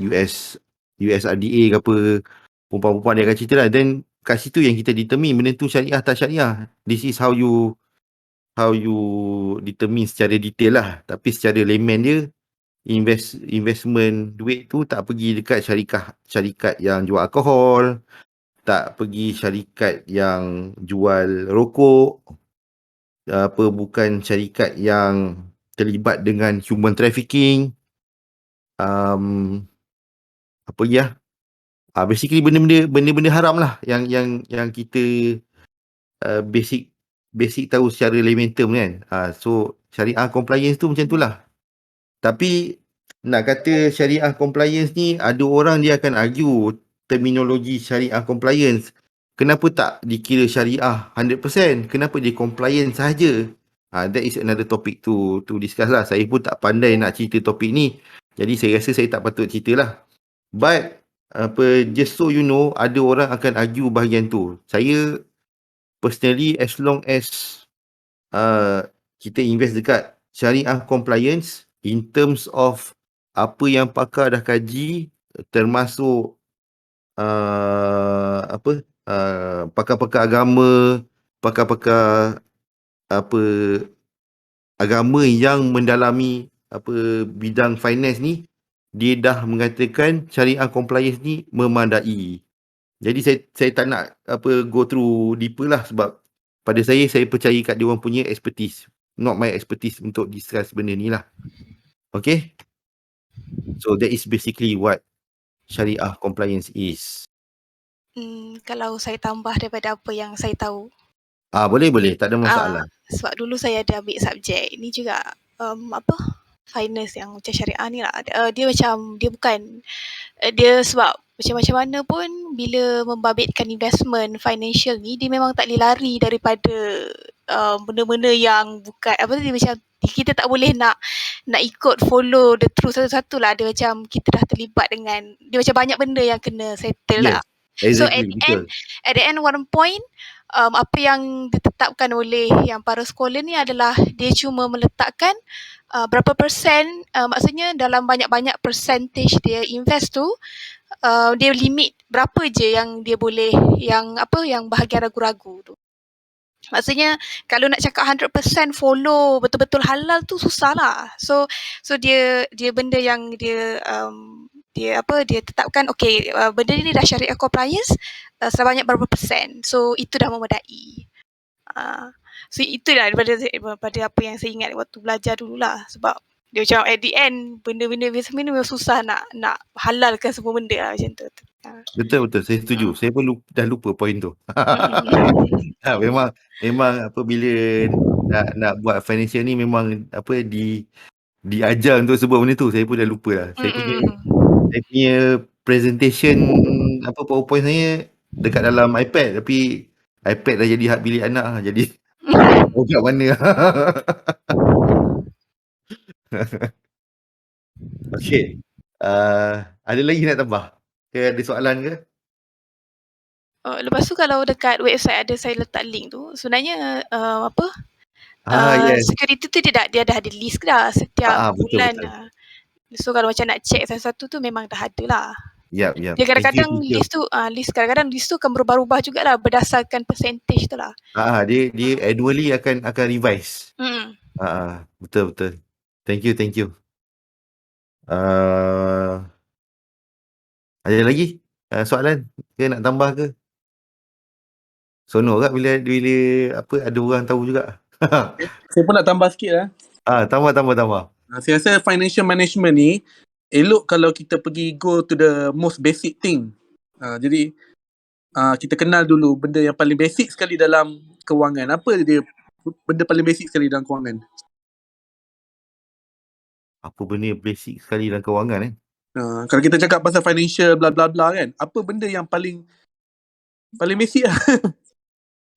RDA ke apa, perempuan-perempuan dia akan cerita lah. Then kat situ yang kita determine benda tu syariah tak syariah. This is how you determine secara detail lah. Tapi secara layman dia, investment duit tu tak pergi dekat syarikat yang jual alkohol, tak pergi syarikat yang jual rokok, bukan syarikat yang terlibat dengan human trafficking, apa lagi lah, basically benda-benda haram lah yang kita basic tahu secara layman term kan. So syariah compliance tu macam tu lah. Tapi nak kata syariah compliance ni, ada orang dia akan argue terminologi syariah compliance. Kenapa tak dikira syariah 100%? Kenapa dia compliance sahaja? That is another topic to discuss lah. Saya pun tak pandai nak cerita topik ni. Jadi saya rasa saya tak patut cerita lah. But just so you know, ada orang akan argue bahagian tu. Saya personally, as long as kita invest dekat syariah compliance in terms of apa yang pakar dah kaji, termasuk pakar-pakar agama, pakar-pakar agama yang mendalami bidang finance ni, dia dah mengatakan syariah compliance ni memadai. Jadi saya tak nak go through deeper lah, sebab pada saya percaya kat dia orang punya expertise, not my expertise untuk discuss benda ni lah. Okay, so that is basically what syariah compliance is. Kalau saya tambah daripada apa yang saya tahu. Boleh, tak ada masalah. Sebab dulu saya ada ambil subjek ni juga, finance yang macam syariah ni lah. Dia macam, dia bukan, dia sebab macam mana pun bila membabitkan investment financial ni, dia memang tak boleh lari daripada benda-benda yang bukan, dia macam kita tak boleh nak ikut follow the truth satu-satu lah. Dia macam kita dah terlibat dengan, dia macam banyak benda yang kena settle lah. So at the end one point, apa yang ditetapkan oleh yang para scholar ni adalah dia cuma meletakkan berapa persen, maksudnya dalam banyak-banyak percentage dia invest tu, dia limit berapa je yang dia boleh, yang bahagian ragu-ragu tu. Maksudnya kalau nak cakap 100% follow betul-betul halal tu susah lah. So dia benda yang dia tetapkan, okay, benda ni dah syariah compliance sebanyak berapa persen. So itu dah memadai. So itulah daripada apa yang saya ingat waktu belajar dululah. Sebab dia macam at the end benda-benda investment ni memang susah nak halalkan semua benda lah macam tu. Betul, saya setuju. Saya pun dah lupa poin tu. Memang bila nak buat financial ni memang diajar untuk sebut benda tu. Saya pun dah lupa lah. Saya punya presentation PowerPoint saya dekat dalam iPad, tapi iPad dah jadi hak bilik anak lah. Jadi kat mana? Okay. Ada lagi nak tambah? Ada soalan ke? Lepas tu kalau dekat website ada saya letak link tu, sebenarnya Yes. security tu dia dah ada list dah setiap bulan. Betul. So kalau macam nak check satu-satu tu memang dah ada lah. Yep. Dia kadang-kadang list tu akan berubah-ubah jugalah berdasarkan percentage tu lah. Dia annually akan revise. Betul. Thank you. Ada lagi soalan ke nak tambah ke? Sonor tak bila ada orang tahu juga. Saya pun nak tambah sikit lah. Tambah. Saya rasa financial management ni elok kalau kita pergi go to the most basic thing. Jadi kita kenal dulu benda yang paling basic sekali dalam kewangan. Apa dia benda paling basic sekali dalam kewangan. Apa benda yang basic sekali dalam kewangan Kalau kita cakap pasal financial bla bla bla kan, apa benda yang paling basic lah.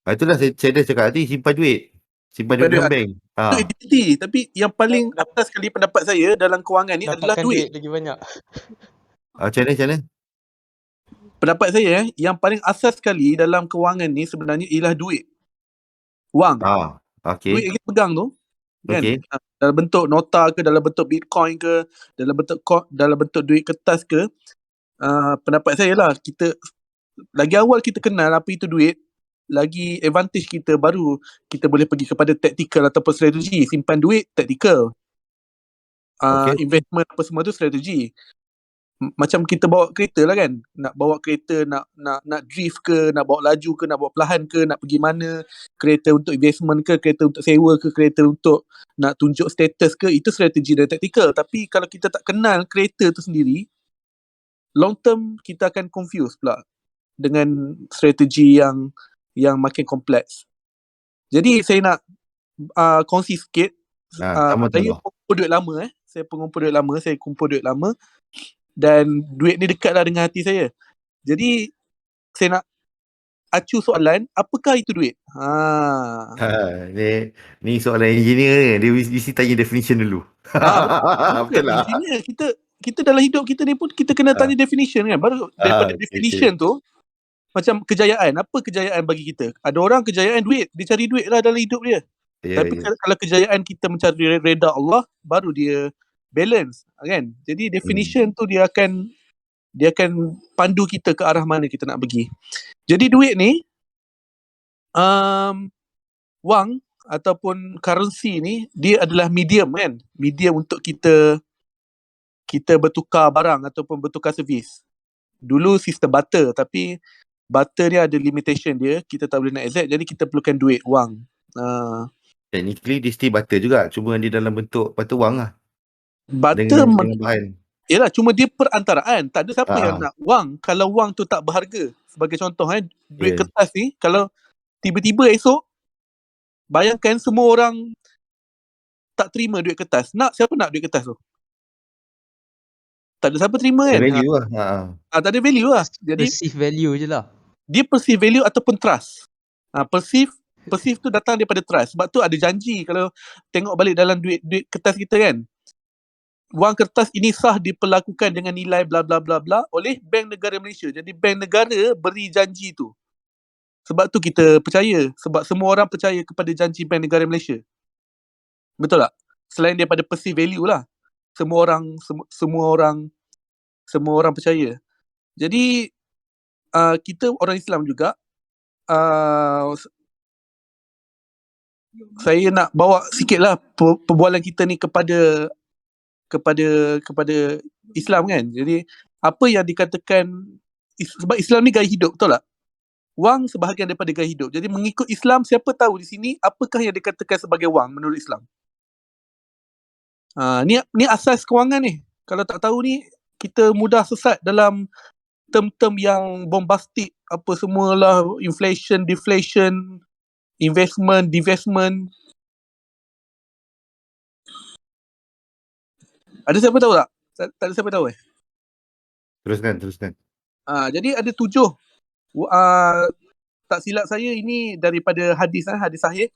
Itulah saya dah cakap tadi, simpan duit. Simpan duit dalam bank. Itu utility, tapi yang paling atas sekali pendapat saya dalam kewangan ni adalah Dapatkan duit. duit lagi banyak. Macam mana? Pendapat saya yang paling asas sekali dalam kewangan ni sebenarnya ialah duit. Wang. Okay. Duit yang kita pegang tu kan, Okay. dalam bentuk nota ke, dalam bentuk bitcoin ke, dalam bentuk duit kertas ke, pendapat saya lah, kita lagi awal kita kenal apa itu duit, lagi advantage kita, baru kita boleh pergi kepada tactical ataupun strategi. Simpan duit tactical, investment apa semua tu strategi. Macam kita bawa kereta lah kan, nak bawa kereta, nak drift ke, nak bawa laju ke, nak bawa perlahan ke, nak pergi mana, kereta untuk investment ke, kereta untuk sewa ke, kereta untuk nak tunjuk status ke, itu strategi dan tactical. Tapi kalau kita tak kenal kereta tu sendiri, long term kita akan confuse pula dengan strategi yang makin kompleks. Jadi saya nak kongsi sikit. Saya kumpul duit lama saya kumpul duit lama dan duit ni dekat lah dengan hati saya. Jadi saya nak acu soalan, apakah itu duit? Ni soalan engineer ni, dia mesti tanya definition dulu. Betul lah. Engineer, kita dalam hidup kita ni pun kita kena tanya definition kan. Baru daripada definition tu, macam kejayaan, apa kejayaan bagi kita? Ada orang kejayaan duit, dia cari duit lah dalam hidup dia. Tapi kalau kejayaan kita mencari reda Allah, baru dia balance kan. Jadi definition tu dia akan pandu kita ke arah mana kita nak pergi. Jadi duit ni wang ataupun currency ni, dia adalah medium kan, medium untuk kita bertukar barang ataupun bertukar servis. Dulu sistem barter, tapi barter dia ada limitation dia, kita tak boleh nak exact, jadi kita perlukan duit, wang. Technically dia still barter juga, cuma dia dalam bentuk barter wang lah. Barter dengan bahan. Yalah, cuma dia perantaraan. Tak ada siapa yang nak wang kalau wang tu tak berharga. Sebagai contoh duit kertas ni, kalau tiba-tiba esok, bayangkan semua orang tak terima duit kertas. Siapa nak duit kertas tu? Tak ada siapa terima kan? Value lah. Tak ada value lah. Jadi perceive value je lah. Dia perceive value ataupun trust. Perceive tu datang daripada trust. Sebab tu ada janji. Kalau tengok balik dalam duit kertas kita kan, wang kertas ini sah diperlakukan dengan nilai bla bla bla bla oleh Bank Negara Malaysia. Jadi Bank Negara beri janji tu. Sebab tu kita percaya. Sebab semua orang percaya kepada janji Bank Negara Malaysia. Betul tak? Selain daripada perceive value lah. Semua orang percaya. Jadi kita orang Islam juga, saya nak bawa sikitlah perbualan kita ni kepada Islam kan. Jadi apa yang dikatakan, sebab Islam ni gaya hidup, betul tak? Wang sebahagian daripada gaya hidup. Jadi mengikut Islam, siapa tahu di sini apakah yang dikatakan sebagai wang menurut Islam. Ni asas kewangan ni. Kalau tak tahu ni, kita mudah sesat dalam term-term yang bombastik, apa semualah, inflation, deflation, investment, divestment. Ada siapa tahu tak? Tak ada siapa tahu Teruskan. Jadi ada 7. Tak silap saya ini daripada hadis sahih.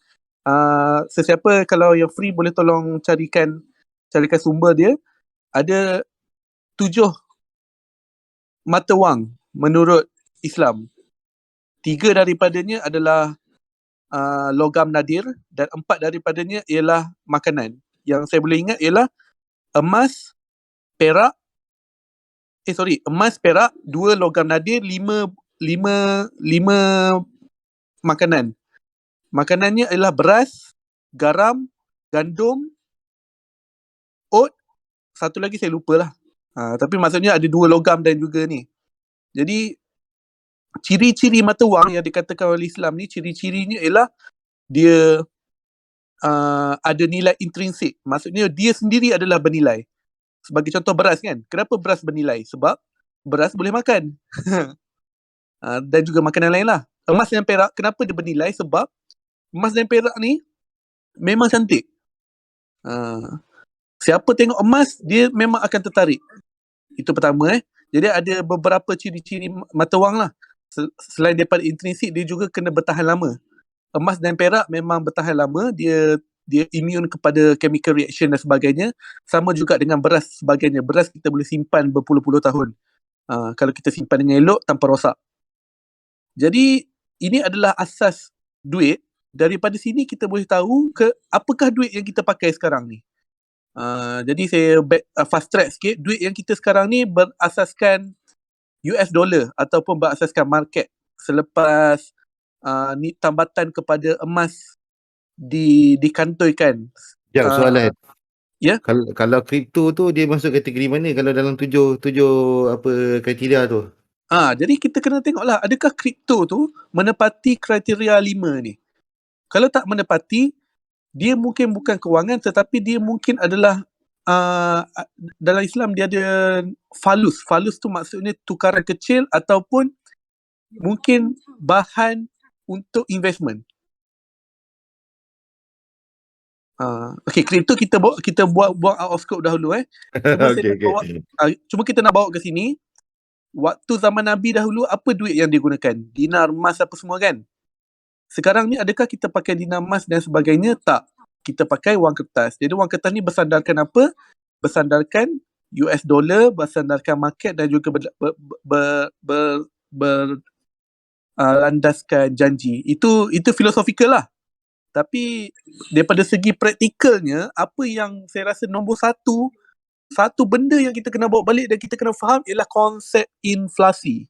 Sesiapa kalau yang free boleh tolong carikan sumber dia. Ada 7 mata wang menurut Islam. 3 daripadanya adalah logam nadir dan 4 daripadanya ialah makanan. Yang saya boleh ingat ialah emas, perak, 2 logam nadir, 5 makanan. Makanannya ialah beras, garam, gandum, oat, satu lagi saya lupalah. Tapi maksudnya ada 2 logam dan juga ni. Jadi ciri-ciri mata wang yang dikatakan oleh Islam ni, ciri-cirinya ialah dia ada nilai intrinsik. Maksudnya dia sendiri adalah bernilai. Sebagai contoh beras kan. Kenapa beras bernilai? Sebab beras boleh makan. Dan juga makanan lain lah. Emas dan perak, kenapa dia bernilai? Sebab emas dan perak ni memang cantik. Siapa tengok emas, dia memang akan tertarik. Itu pertama. Jadi ada beberapa ciri-ciri mata wang lah. Selain daripada intrinsik, dia juga kena bertahan lama. Emas dan perak memang bertahan lama. Dia immune kepada chemical reaction dan sebagainya. Sama juga dengan beras sebagainya. Beras kita boleh simpan berpuluh-puluh tahun. Kalau kita simpan dengan elok tanpa rosak. Jadi ini adalah asas duit. Daripada sini kita boleh tahu apakah duit yang kita pakai sekarang ni. Jadi saya fast track sikit. Duit yang kita sekarang ni berasaskan US dollar ataupun berasaskan market selepas ni tambatan kepada emas dikantoikan. Sekejap, soalan. Ya? Kalau kripto tu dia masuk kategori mana kalau dalam tujuh apa kriteria tu? Jadi kita kena tengoklah adakah kripto tu menepati kriteria 5 ni. Kalau tak menepati, dia mungkin bukan kewangan tetapi dia mungkin adalah dalam Islam dia ada falus. Falus tu maksudnya tukaran kecil ataupun mungkin bahan untuk investment. Okay, kripto kita buang out of scope dahulu. Cuma kita nak bawa ke sini. Waktu zaman Nabi dahulu, apa duit yang digunakan? Dinar, emas apa semua kan? Sekarang ni adakah kita pakai dinar, emas dan sebagainya? Tak. Kita pakai wang kertas. Jadi wang kertas ni bersandarkan apa? Bersandarkan US dollar, bersandarkan market dan juga landaskan janji. Itu filosofikal lah. Tapi daripada segi praktikalnya, apa yang saya rasa nombor satu benda yang kita kena bawa balik dan kita kena faham ialah konsep inflasi.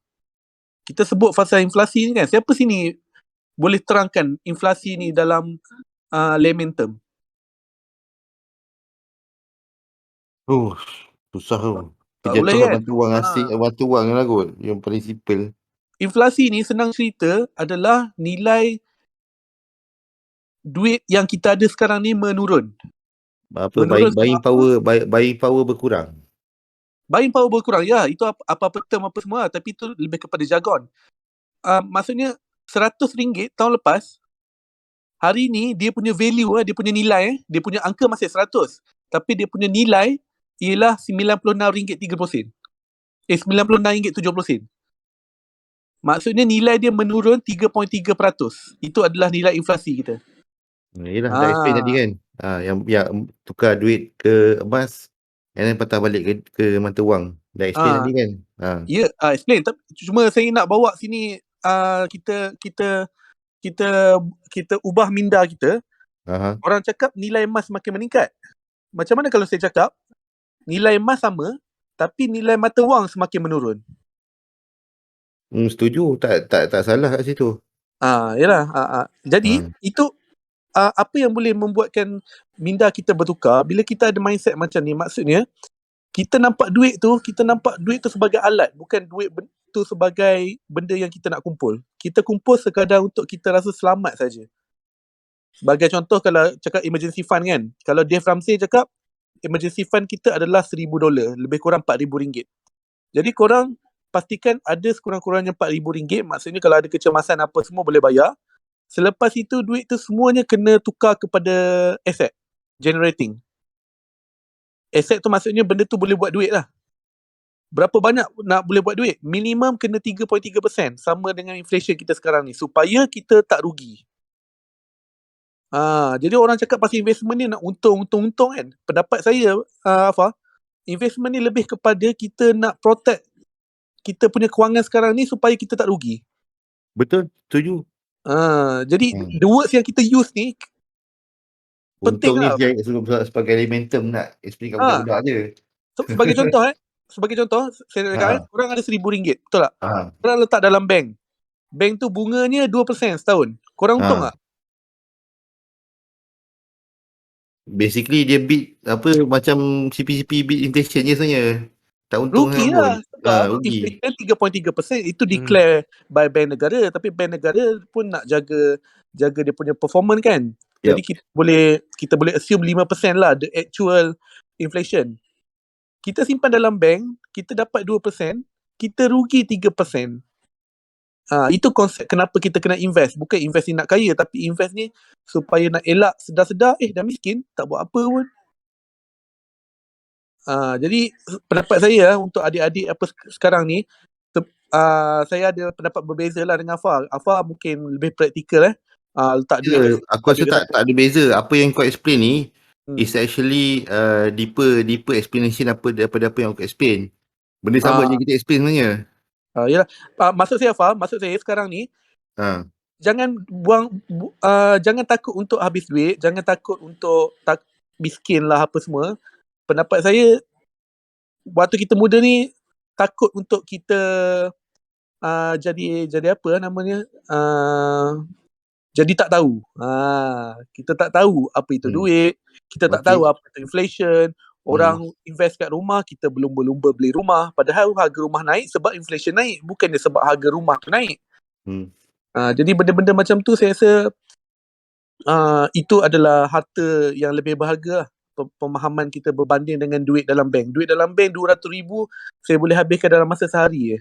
Kita sebut fasa inflasi ni kan. Siapa sini boleh terangkan inflasi ni dalam layman term? Susah tu. Tak Kita boleh tahu kan? bantu wang asing, bantu wang lah kot. Yang paling simple. Inflasi ni senang cerita adalah nilai duit yang kita ada sekarang ni menurun. Buying power berkurang. Buying power berkurang. Ya, itu apa-apa term apa semua. Tapi itu lebih kepada jargon. Maksudnya RM100 tahun lepas, hari ni dia punya value, dia punya nilai, dia punya angka masih 100. Tapi dia punya nilai ialah RM96.30. RM96.70. Maksudnya nilai dia menurun 3.3%. Itu adalah nilai inflasi kita. Yelah, dah explain tadi kan. Yang tukar duit ke emas and then patah balik ke mata wang. Dah explain tadi kan. Ya, explain. Cuma saya nak bawa sini kita ubah minda kita. Orang cakap nilai emas makin meningkat. Macam mana kalau saya cakap nilai emas sama tapi nilai mata wang semakin menurun? Setuju. Tak salah kat situ. Yalah. Jadi itu apa yang boleh membuatkan minda kita bertukar bila kita ada mindset macam ni. Maksudnya kita nampak duit tu sebagai alat, bukan duit tu sebagai benda yang kita nak kumpul. Kita kumpul sekadar untuk kita rasa selamat saja. Sebagai contoh, kalau cakap emergency fund kan, kalau Dave Ramsey cakap emergency fund kita adalah $1,000, lebih kurang RM4,000. Jadi korang pastikan ada sekurang-kurangnya RM4,000. Maksudnya kalau ada kecemasan apa semua boleh bayar. Selepas itu duit tu semuanya kena tukar kepada asset generating. Asset tu maksudnya benda tu boleh buat duit lah. Berapa banyak nak boleh buat duit? Minimum kena 3.3%, sama dengan inflation kita sekarang ni, supaya kita tak rugi. Jadi orang cakap pasal investment ni nak untung kan. Pendapat saya, investment ni lebih kepada kita nak protect kita punya kewangan sekarang ni supaya kita tak rugi. Betul, setuju. Jadi the words yang kita use ni penting untung lah. Ni sebagai elementum nak explain kat budak-budak je. Sebagai contoh, saya nak cakap orang ada RM1,000, betul tak? Orang letak dalam bank. Bank tu bunganya 2% setahun. Korang untung tak? Basically dia beat macam CPCP beat inflation je sebenarnya. Tak untung rugi lah. Rugi. Inflation 3.3% itu declare by bank negara, tapi bank negara pun nak jaga dia punya performance kan. Jadi kita boleh assume 5% lah the actual inflation. Kita simpan dalam bank, kita dapat 2%, kita rugi 3%. Itu konsep kenapa kita kena invest. Bukan invest ni nak kaya, tapi invest ni supaya nak elak sedar-sedar dah miskin, tak buat apa pun. Jadi pendapat saya untuk adik-adik apa sekarang ni, saya ada pendapat berbeza lah dengan Afar. Afar mungkin lebih praktikal letak duit. Aku rasa tak ada beza. Apa yang kau explain ni is actually deeper explanation daripada apa yang aku explain. Benda sama je kita explain sebenarnya. Yalah. Maksud saya Afar, sekarang ni jangan jangan takut untuk habis duit, jangan takut untuk miskin lah apa semua. Pendapat saya, waktu kita muda ni takut untuk kita jadi apa namanya, jadi tak tahu. Kita tak tahu apa itu duit, kita tak tahu apa itu inflation. Orang invest kat rumah, kita berlumba-lumba beli rumah. Padahal harga rumah naik sebab inflation naik, bukannya sebab harga rumah tu naik. Jadi benda-benda macam tu saya rasa itu adalah harta yang lebih berharga lah. Pemahaman kita berbanding dengan duit dalam bank. Duit dalam bank 200,000 saya boleh habiskan dalam masa sehari je.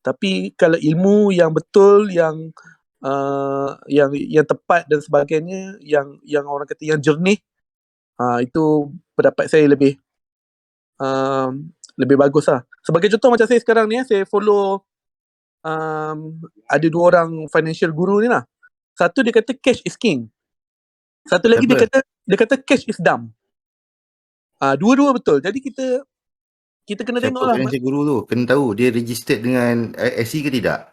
Tapi kalau ilmu yang betul, yang tepat dan sebagainya, yang orang kata yang jernih, itu pendapat saya lebih bagus lah. Sebagai contoh macam saya sekarang ni, saya follow ada 2 orang financial guru ni lah. Satu dia kata cash is king. Satu lagi dia kata cash is dumb. Dua-dua betul. Jadi kita kena Siapa tengok lah. financial guru tu? Kena tahu dia registered dengan SE ke tidak?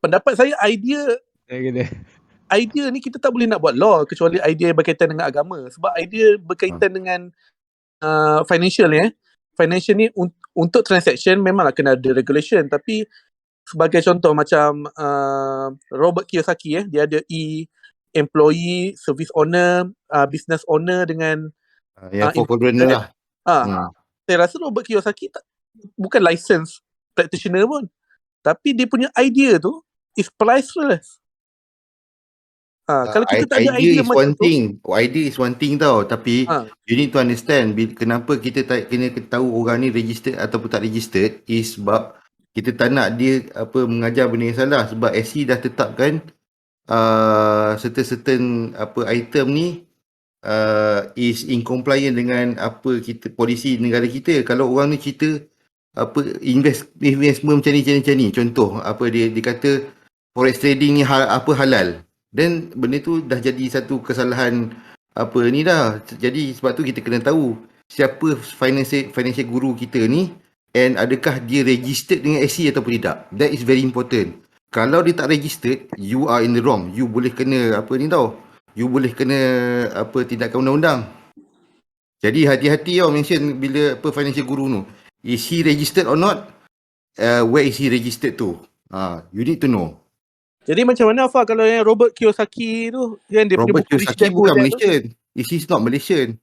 Pendapat saya idea ni kita tak boleh nak buat law kecuali idea berkaitan dengan agama. Sebab idea berkaitan dengan financial ni. Financial ni untuk transaction memanglah kena ada regulation. Tapi sebagai contoh macam Robert Kiyosaki, dia ada employee, service owner, business owner dengan yang 4 quadrant lah. Saya rasa Robert Kiyosaki bukan license practitioner pun. Tapi dia punya idea tu is priceless. Kalau kita tak ada idea macam tu, idea is one thing tau, tapi you need to understand kenapa kita kena tahu orang ni registered ataupun tak registered is sebab kita tak nak dia mengajar benda yang salah. Sebab SE dah tetapkan certain item ni is in compliant dengan apa polisi negara kita. Kalau orang ni cerita investment macam ni, contoh dia kata forex trading ni halal, then benda tu dah jadi satu kesalahan ni dah. Jadi sebab tu kita kena tahu siapa financial guru kita ni, and adakah dia registered dengan SE ataupun tidak. That is very important. Kalau dia tak registered, you are in the wrong. You boleh kena you boleh kena tindakan undang-undang. Jadi hati-hati mention bila financial guru tu. Is he registered or not? Where is he registered to? You need to know. Jadi macam mana Afar kalau yang Robert Kiyosaki tu, yang dia Robert punya buku Kiyosaki bukan Malaysian. He's not Malaysian.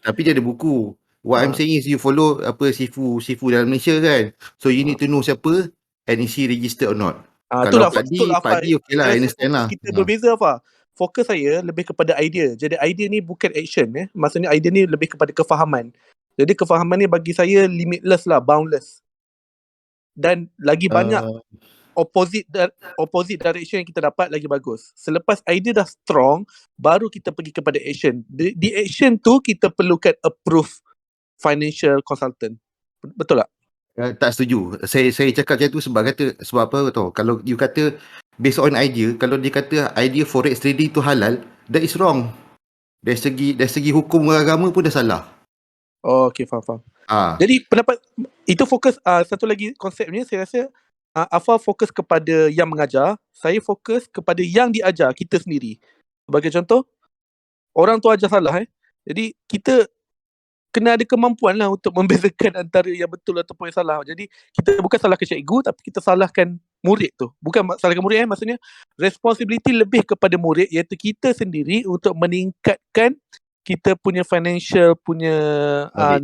Tapi dia ada buku. What I'm saying is you follow Sifu dalam Malaysia kan. So you need to know siapa and is he registered or not. Kalau Padi okey lah, I understand lah. Kita berbeza Afar. Fokus saya lebih kepada idea. Jadi idea ni bukan action. Maksudnya idea ni lebih kepada kefahaman. Jadi kefahaman ni bagi saya limitless lah, boundless. Dan lagi banyak opposite direction yang kita dapat lagi bagus. Selepas idea dah strong, baru kita pergi kepada action. Di action tu kita perlukan approve financial consultant. Betul tak? Tak setuju. Saya cakap macam tu sebab apa tahu? Kalau you kata based on idea, kalau dia kata idea forex trading tu halal, that is wrong. Dari segi hukum agama pun dah salah. Okay, faham. Jadi pendapat itu fokus satu lagi konsepnya saya rasa Afar fokus kepada yang mengajar, saya fokus kepada yang diajar, kita sendiri. Sebagai contoh, orang tu ajar salah Jadi kita kena ada kemampuan lah untuk membezakan antara yang betul ataupun yang salah. Jadi kita bukan salahkan cikgu, tapi kita salahkan murid tu. Bukan salahkan murid maksudnya responsibility lebih kepada murid, iaitu kita sendiri untuk meningkatkan kita punya financial punya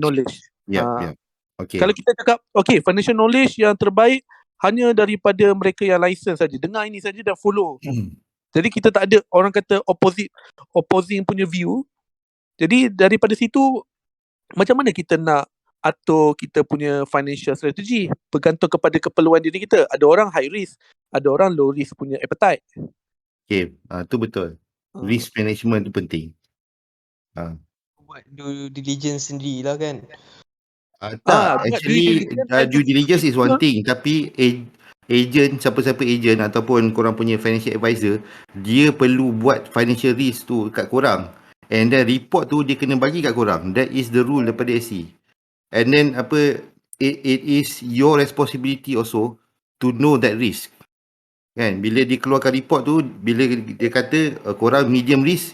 knowledge. Okay. Kalau kita cakap financial knowledge yang terbaik hanya daripada mereka yang license saja, dengar ini saja dan follow. Jadi kita tak ada orang kata opposing punya view. Jadi daripada situ, macam mana kita nak atur kita punya financial strategy bergantung kepada keperluan diri kita. Ada orang high risk, ada orang low risk punya appetite. Okay, tu betul. Risk management tu penting. Buat due diligence sendirilah kan. Tak, buat actually due diligence is one thing, tapi agent, siapa-siapa agent ataupun korang punya financial advisor, dia perlu buat financial risk tu kat korang. And then report tu dia kena bagi kat korang. That is the rule daripada SC. And then it is your responsibility also to know that risk. Kan, bila dia keluarkan report tu, bila dia kata korang medium risk,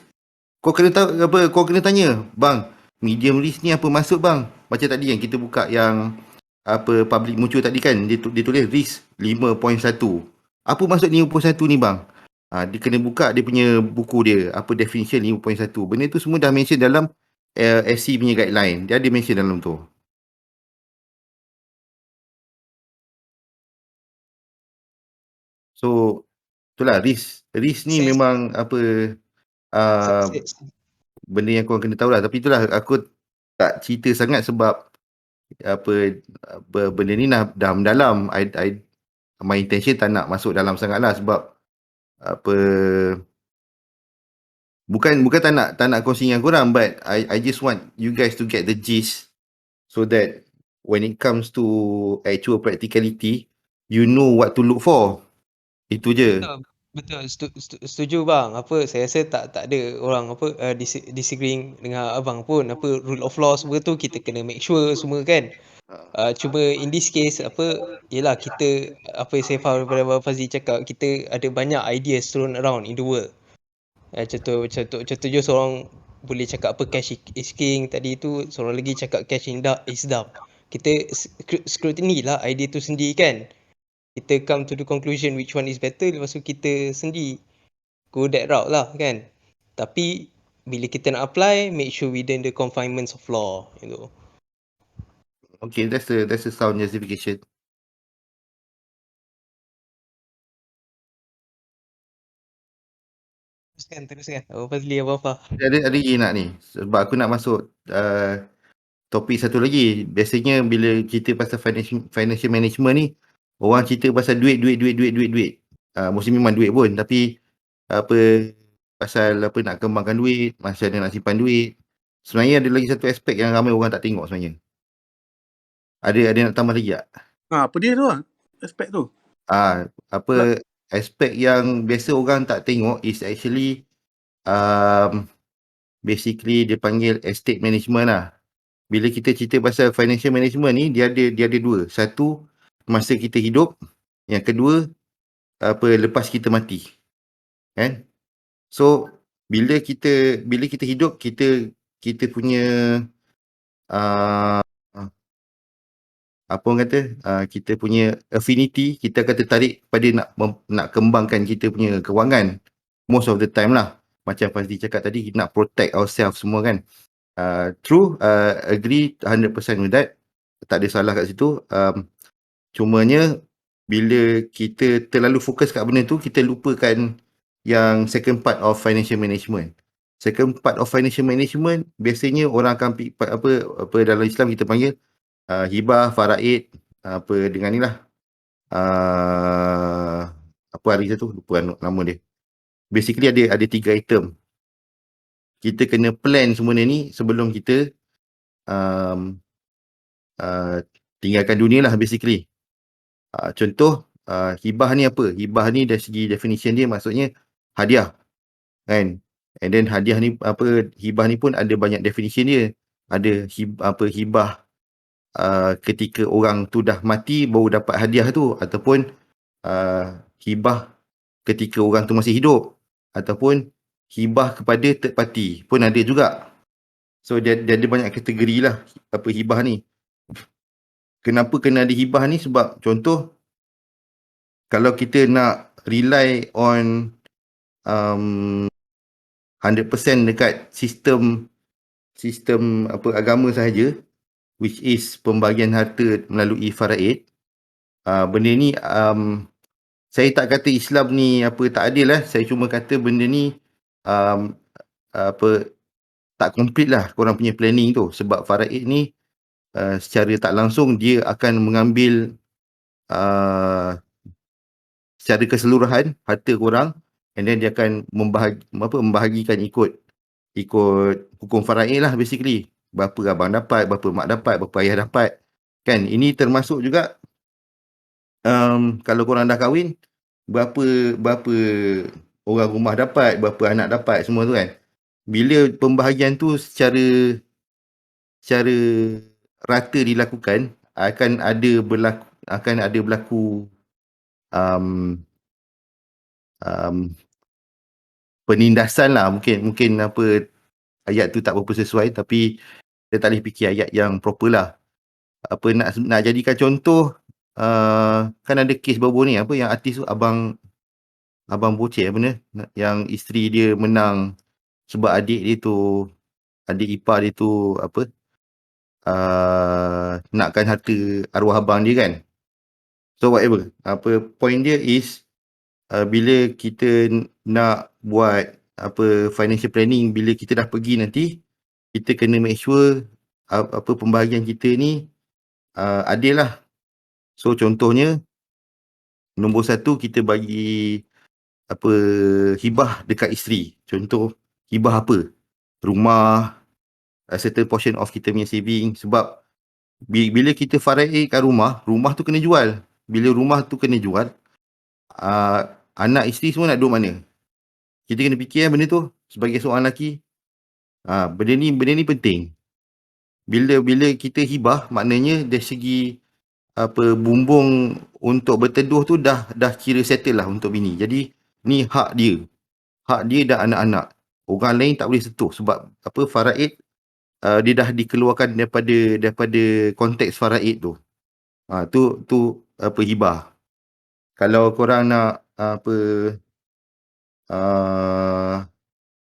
kau kena tahu kau kena tanya, bang, medium risk ni apa maksud bang? Macam tadi yang kita buka yang public muncul tadi kan, dia tulis risk 5.1. Apa maksud 5.1 ni bang? Dia kena buka dia punya buku dia, apa definition 5.1. Benda tu semua dah mention dalam SC punya guideline. Dia ada mention dalam tu. So itulah risk ni memang benda yang korang kena tahu lah. Tapi itulah aku tak cerita sangat sebab benda ni dah mendalam. My intention tak nak masuk dalam sangat lah sebab bukan tak nak kongsi dengan korang, but I just want you guys to get the gist so that when it comes to actual practicality, you know what to look for. Itu je. Betul, setuju bang. Saya rasa tak ada orang disagreeing dengan abang pun. Rule of law semua tu kita kena make sure semua kan. Cuma in this case yelah kita yang saya faham daripada Abang Fazli cakap, kita ada banyak ideas thrown around in the world. Contoh je seorang boleh cakap cash is king tadi tu, seorang lagi cakap cash is dumb. Kita scrutiny lah idea tu sendiri kan. Kita come to the conclusion which one is better, lepas tu kita sendiri go that route lah kan. Tapi bila kita nak apply, make sure within the confinements of law, you know. Okay, that's a sound justification. Teruskan. Abang Fazli, Abang Fah. Ada lagi nak ni sebab aku nak masuk topik satu lagi. Biasanya bila cerita pasal financial management ni, orang cerita pasal duit. Mesti memang duit pun, tapi pasal nak kembangkan duit, macam mana nak simpan duit. Sebenarnya ada lagi satu aspek yang ramai orang tak tengok sebenarnya. Ada nak tambah lagi tak? Apa dia tu aspek tu? Aspek yang biasa orang tak tengok is actually basically dia panggil estate management lah. Bila kita cerita pasal financial management ni, dia ada dua. Satu, masa kita hidup. Yang kedua, lepas kita mati. Kan? So, bila kita hidup, kita punya apa orang kata, kita punya affinity, kita akan tertarik pada nak kembangkan kita punya kewangan most of the time lah. Macam Fazli cakap tadi, nak protect ourselves semua kan. True, agree 100% with that. Tak ada salah kat situ. Cumanya bila kita terlalu fokus kat benda tu, kita lupakan yang second part of financial management. Second part of financial management biasanya orang akan apa dalam Islam kita panggil hibah, faraid, dengan ni lah. Apa hari satu lupa nama dia. Basically ada 3 item. Kita kena plan semua ni sebelum kita tinggalkan dunia lah basically. Contoh hibah ni apa? Hibah ni dari segi definition dia maksudnya hadiah. Kan? And then hadiah ni hibah ni pun ada banyak definition dia. Ada hibah ketika orang tu dah mati baru dapat hadiah tu, ataupun hibah ketika orang tu masih hidup, ataupun hibah kepada third party pun ada juga. So dia ada banyak kategori lah hibah ni. Kenapa kena ada hibah ni? Sebab contoh, kalau kita nak rely on 100% dekat sistem agama sahaja, which is pembagian harta melalui faraid, benda ni saya tak kata Islam ni tak adil lah. Saya cuma kata benda ni tak complete lah korang punya planning tu. Sebab faraid ni secara tak langsung dia akan mengambil secara keseluruhan harta korang, and then dia akan membahagikan ikut hukum faraid lah basically. Berapa abang dapat, berapa mak dapat, berapa ayah dapat. Kan, ini termasuk juga kalau korang dah kahwin, berapa orang rumah dapat, berapa anak dapat, semua tu kan. Bila pembahagian tu secara rata dilakukan, akan ada berlaku penindasan lah, mungkin ayat tu tak berapa sesuai, tapi kita tak boleh fikir ayat yang proper lah. Nak jadikan contoh, kan ada kes baru ni, yang artis tu Abang Boceh yang isteri dia menang sebab adik ipar dia tu nakkan harta arwah abang dia kan. So whatever, point dia is, bila kita nak buat financial planning, bila kita dah pergi nanti, kita kena make sure pembahagian kita ni adil lah. So contohnya, nombor 1 kita bagi hibah dekat isteri. Contoh, hibah apa? Rumah, a certain portion of kita punya saving. Sebab bila kita faraidkan rumah tu kena jual. Bila rumah tu kena jual, anak isteri semua nak duduk mana? Kita kena fikir benda tu sebagai seorang lelaki. Benda ni penting. Bila kita hibah, maknanya dari segi bumbung untuk berteduh tu dah kira settle lah untuk bini. Jadi ni hak dia dan anak-anak. Orang lain tak boleh sentuh sebab faraid dia dah dikeluarkan daripada konteks faraid tu. Tu hibah. Kalau korang nak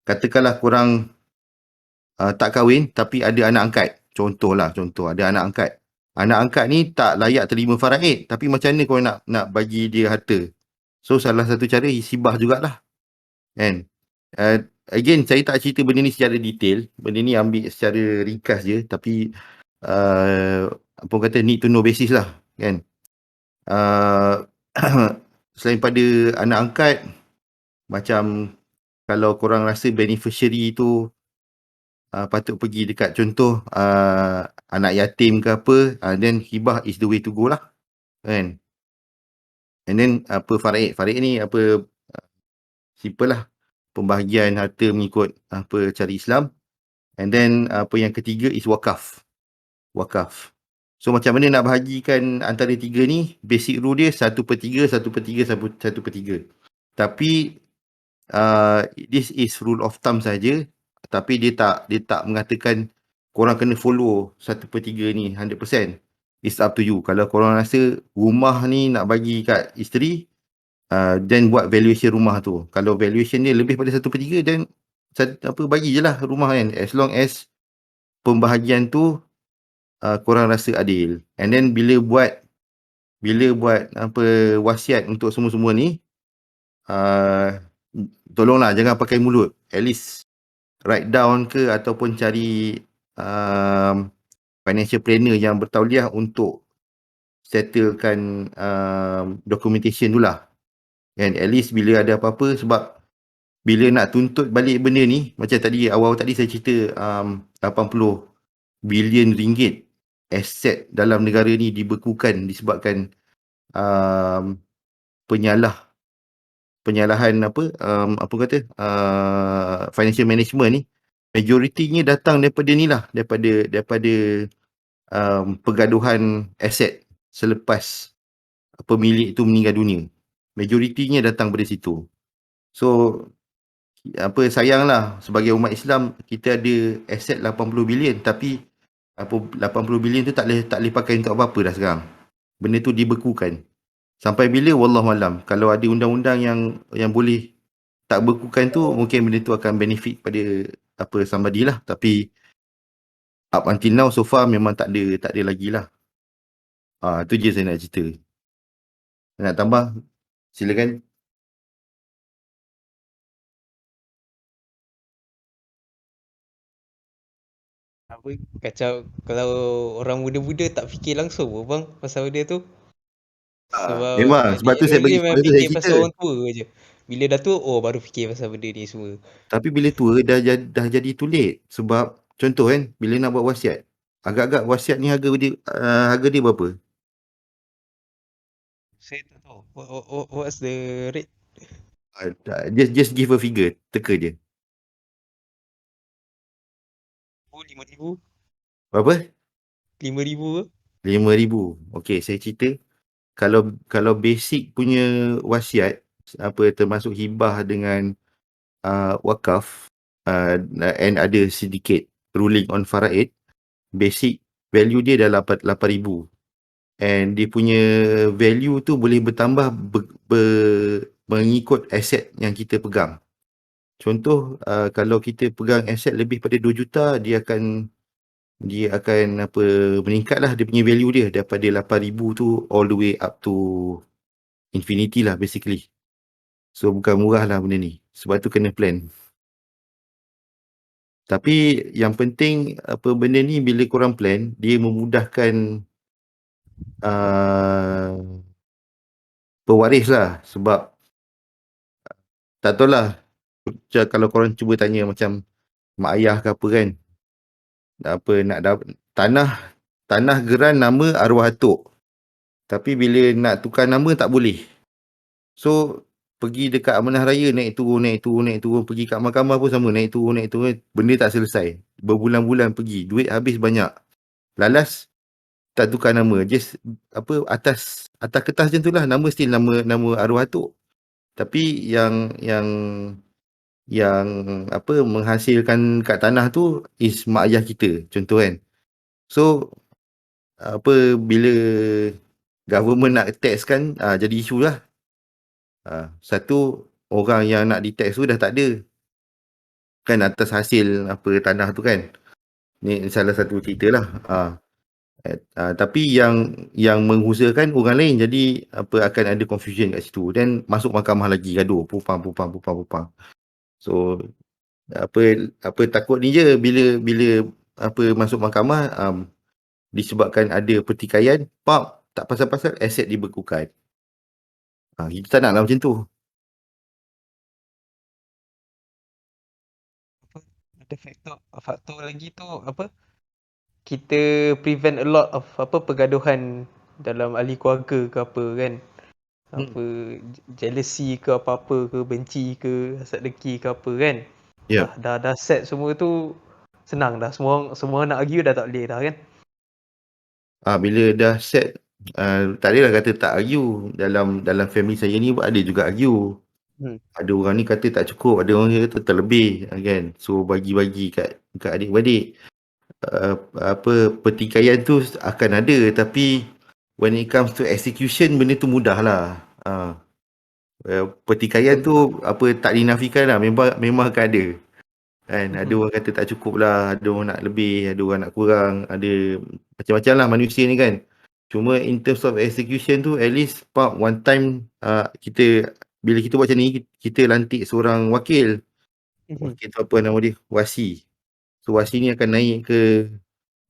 katakanlah korang tak kahwin tapi ada anak angkat. Contoh ada anak angkat. Anak angkat ni tak layak terima faraid, tapi macam mana korang nak bagi dia harta? So salah satu cara hibah jugalah. Kan? Again, saya tak cerita benda ni secara detail. Benda ni ambil secara ringkas je, tapi need to know basis lah, kan. Selain pada anak angkat, macam kalau korang rasa beneficiary tu patut pergi dekat contoh anak yatim ke apa, then hibah is the way to go lah, kan. And then faraid ni simple lah, pembahagian harta mengikut cara Islam. And then yang ketiga is wakaf. So macam mana nak bahagikan antara tiga ni? Basic rule dia 1/3, 1/3, 1/3. Tapi this is rule of thumb saja. Tapi dia tak mengatakan korang kena follow 1/3 ni 100%. It's up to you. Kalau korang rasa rumah ni nak bagi kat isteri, then buat valuation rumah tu. Kalau valuation dia lebih pada 1/3, then bagi je lah rumah kan. As long as pembahagian tu korang rasa adil. And then bila buat wasiat untuk semua-semua ni, tolonglah jangan pakai mulut. At least write down ke ataupun cari financial planner yang bertauliah untuk settlekan documentation tu lah. And at least bila ada apa-apa, sebab bila nak tuntut balik benda ni, macam tadi awal tadi saya cerita 80 bilion ringgit aset dalam negara ni dibekukan disebabkan penyalahan financial management ni. Majoritinya datang daripada ni lah, daripada pergaduhan aset selepas pemilik tu meninggal dunia. Majoritinya datang dari situ. So sayanglah sebagai umat Islam kita ada aset 80 bilion, tapi 80 bilion tu tak boleh pakai untuk apa-apa dah sekarang. Benda tu dibekukan. Sampai bila wallahualam. Kalau ada undang-undang yang boleh tak bekukan tu, mungkin benda tu akan benefit pada somebody lah. Tapi up until now so far memang tak ada lagi lah. Tu je saya nak cerita. Nak tambah? Silakan. Apa kacau kalau orang muda-muda tak fikir langsung pun bang pasal benda tu. Sebab Memang, sebab tu saya dia bagi, memang sebab tu saya fikir cerita. pasal orang tua je. Bila dah tua, oh baru fikir pasal benda ni semua. Tapi bila tua dah jadi too late. Sebab contoh kan, bila nak buat wasiat, agak-agak wasiat ni harga dia berapa? Saya tak tahu. What's the rate? Just give a figure, teka je. Oh, 5,000? Berapa? 5,000 ke? 5,000. Okey, saya cerita. Kalau basic punya wasiat, termasuk hibah dengan wakaf, and ada sedikit ruling on faraid, basic value dia dah 8,000. And dia punya value tu boleh bertambah mengikut aset yang kita pegang. Contoh, kalau kita pegang aset lebih pada 2 juta, dia akan meningkatlah dia punya value dia daripada 8,000 tu all the way up to infinity lah basically. So bukan murah lah benda ni. Sebab tu kena plan. Tapi yang penting benda ni bila korang plan, dia memudahkan pewaris lah. Sebab tak tahulah, kalau korang cuba tanya macam mak ayah ke apa kan, nak tanah geran nama arwah atuk. Tapi bila nak tukar nama tak boleh. So pergi dekat amanah raya, naik turun, pergi kat mahkamah pun sama, naik turun, benda tak selesai. Berbulan-bulan pergi, duit habis banyak. Lalas tak tukar nama, just atas kertas macam tu lah, nama still nama arwah atuk. Tapi yang menghasilkan kat tanah tu is mak ayah kita, contoh kan. So bila government nak tax kan, jadi isu lah. Satu, orang yang nak di-tax tu dah tak ada kan atas hasil tanah tu kan. Ni salah satu cerita lah. Tapi yang mengusahakan orang lain, jadi akan ada confusion kat situ, dan masuk mahkamah lagi, gaduh, pupang. So takut ni je, bila masuk mahkamah, disebabkan ada pertikaian, tak pasal-pasal aset dibekukan. Kita tak nak lah macam tu. Ada faktor lagi tu apa? Kita prevent a lot of pergaduhan dalam ahli keluarga ke apa kan. Jealousy ke apa-apa ke, benci ke, hasad dengki ke apa kan. Yeah. Dah set semua tu, senang dah. Semua nak argue dah tak boleh dah kan. Bila dah set, tak adalah kata tak argue. Dalam family saya ni ada juga argue. Ada orang ni kata tak cukup, ada orang ni kata terlebih kan. So bagi-bagi kat adik-beradik. Pertikaian tu akan ada, tapi when it comes to execution, benda tu mudah lah. Pertikaian tu tak dinafikan lah, memang akan ada kan. Ada orang kata tak cukup lah, ada orang nak lebih, ada orang nak kurang, ada macam-macam lah manusia ni kan. Cuma in terms of execution tu, at least one time, bila kita buat macam ni, kita lantik seorang wakil. Wakil tu apa nama dia? Wasi. So wasi ni akan naik ke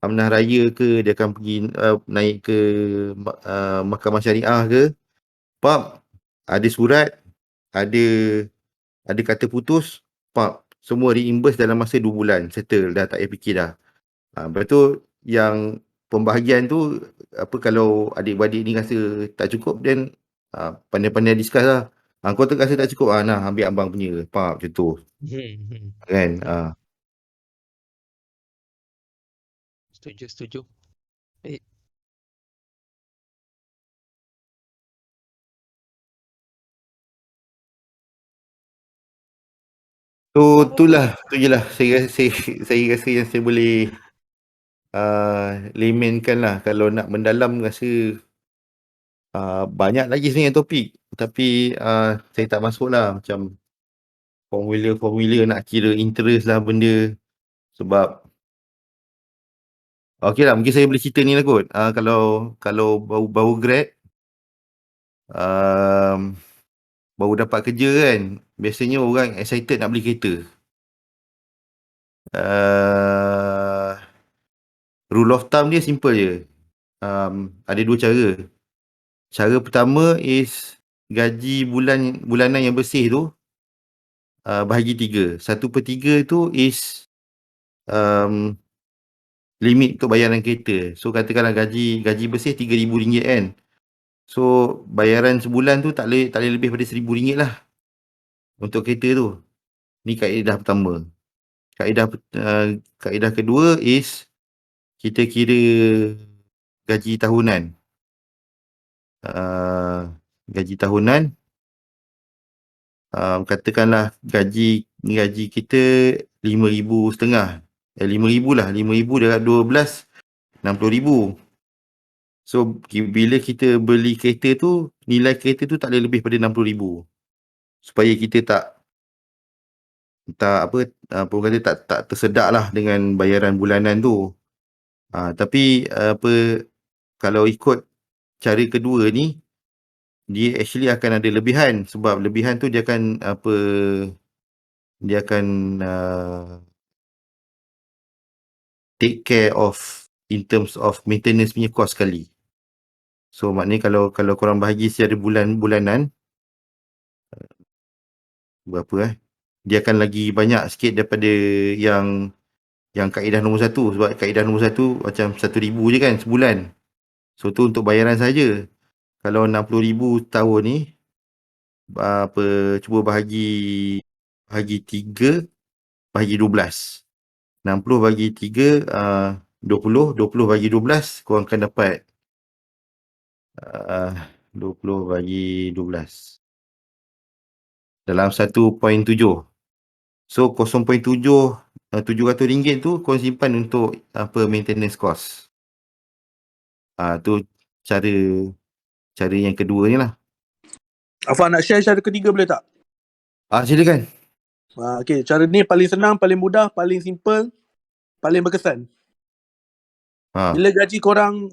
amanah raya ke, dia akan pergi naik ke mahkamah syariah ke. Ada surat, ada kata putus, semua reimburse dalam masa 2 bulan, settle dah, tak payah fikir dah. Lepas tu yang pembahagian tu, kalau adik-beradik ni rasa tak cukup, then pandai-pandai discuss lah. Kau tu rasa tak cukup, nah ambil abang punya, macam tu kan. Setuju. Tu je lah saya rasa yang saya boleh laymankan lah. Kalau nak mendalam, rasa banyak lagi sebenarnya topik, tapi saya tak masuk lah macam formula nak kira interest lah benda. Sebab okey lah, mungkin saya boleh cerita ni lah kot. Kalau baru grad, baru dapat kerja kan, biasanya orang excited nak beli kereta. Rule of thumb dia simple je. Ada dua cara. Cara pertama is gaji bulanan yang bersih tu bahagi 3. 1/3 tu is limit untuk bayaran kereta. So katakanlah gaji bersih RM3,000 kan. So bayaran sebulan tu tak boleh lebih pada RM1,000 lah untuk kereta tu. Ni kaedah pertama. Kaedah kedua is kita kira gaji tahunan. Gaji tahunan, katakanlah gaji kita RM5,500. 5,000 lah. 5,000 darab 12, RM60,000. So bila kita beli kereta tu, nilai kereta tu tak boleh lebih pada RM60,000. Supaya kita tak tersedak lah dengan bayaran bulanan tu. Tapi kalau ikut cara kedua ni, dia actually akan ada lebihan, sebab lebihan tu dia akan take care of in terms of maintenance punya cost sekali. So maknanya kalau korang bahagi secara bulanan, berapa dia akan lagi banyak sikit daripada yang kaedah nombor 1. Sebab kaedah nombor 1 macam RM1,000 je kan sebulan. So tu untuk bayaran saja. Kalau RM60,000 tahun ni, cuba bahagi 3, bahagi 12. 60 bagi 3, 20. 20 bagi 12, korang akan dapat 20 bagi 12 dalam 1.7. So 0.7 RM700 tu korang simpan untuk maintenance cost. Tu cara yang kedua ni lah. Afan nak share cara ketiga boleh tak? Silakan. Okay, cara ni paling senang, paling mudah, paling simple, paling berkesan. Bila gaji korang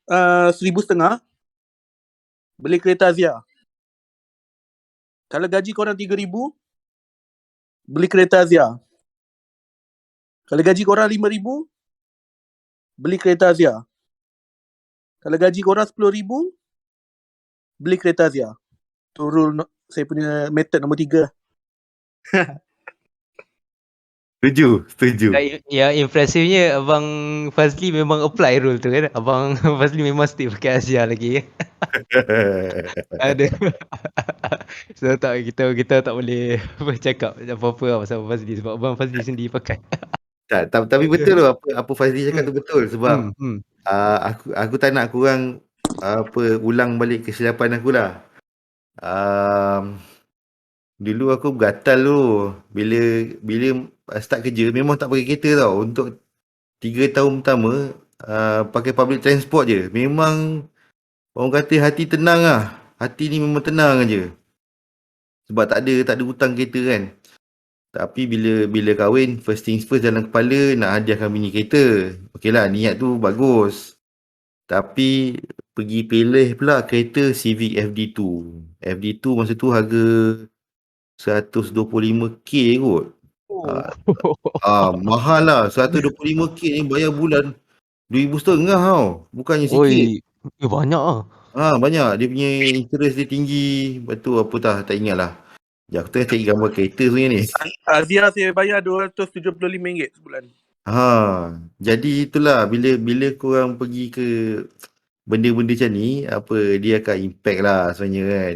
RM1,500, beli kereta Azia. Kalau gaji korang RM3,000, beli kereta Azia. Kalau gaji korang RM5,000, beli kereta Azia. Kalau gaji korang RM10,000, beli kereta Azia. Tu rule saya punya method nombor 3. Setuju. Yang impresifnya Abang Fazli memang apply rule tu kan. Abang Fazli memang stick pakai Asia lagi. Ada. So kita tak boleh bercakap apa-apa pasal Abang Fazli sebab Abang Fazli sendiri pakai. Tapi betul tu apa Fazli cakap tu betul, sebab aku tak nak korang ulang balik kesilapan aku lah. Dulu aku bergatal tu bila start kerja memang tak pakai kereta tau. Untuk 3 tahun pertama pakai public transport je. Memang orang kata hati tenang lah. Hati ni memang tenang aja. Sebab tak ada hutang kereta kan. Tapi bila kahwin, first things first dalam kepala nak hadiahkan bini kereta. Okey lah, niat tu bagus. Tapi pergi pilih pula kereta Civic FD2. FD2 masa tu harga 125k kot. Mahal lah. 125k ni bayar bulan RM2,500 tau. Bukannya sikit. Banyak lah. Banyak. Dia punya interest dia tinggi. Lepas tu tak ingat lah. Sekejap, aku tengah cari gambar kereta sebenarnya ni. Azia saya bayar RM275 sebulan. Jadi itulah, bila korang pergi ke benda-benda macam ni, dia akan impact lah sebenarnya kan.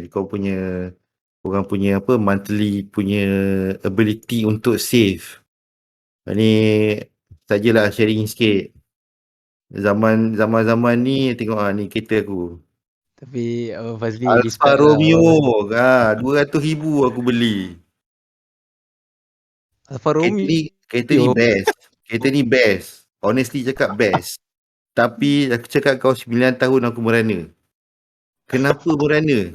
Korang punya monthly punya ability untuk save. Ni sajalah sharing sikit. Zaman ni tengok ni kereta aku. Tapi Abang Fazli Alfa Romeo. RM200,000 aku beli. Alfa Romeo. Kereta ni best. Honestly cakap best. Tapi aku cakap kau 9 tahun aku merana. Kenapa merana?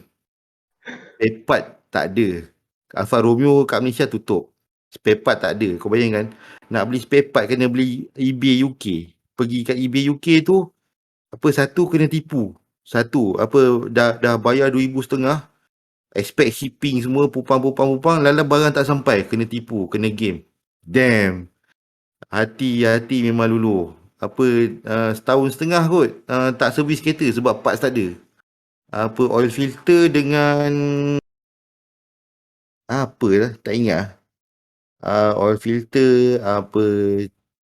Spare part tak ada. Alfa Romeo kat Malaysia tutup. Spare part tak ada. Kau bayangkan, nak beli spare part kena beli eBay UK. Pergi kat eBay UK tu, satu kena tipu. Dah bayar RM2,500. Expect shipping semua, pupang. Lala barang tak sampai. Kena tipu, kena game. Damn. Hati memang luluh. setahun setengah kot tak servis kereta sebab parts tak ada. Oil filter dengan apa lah, tak ingat. Oil filter,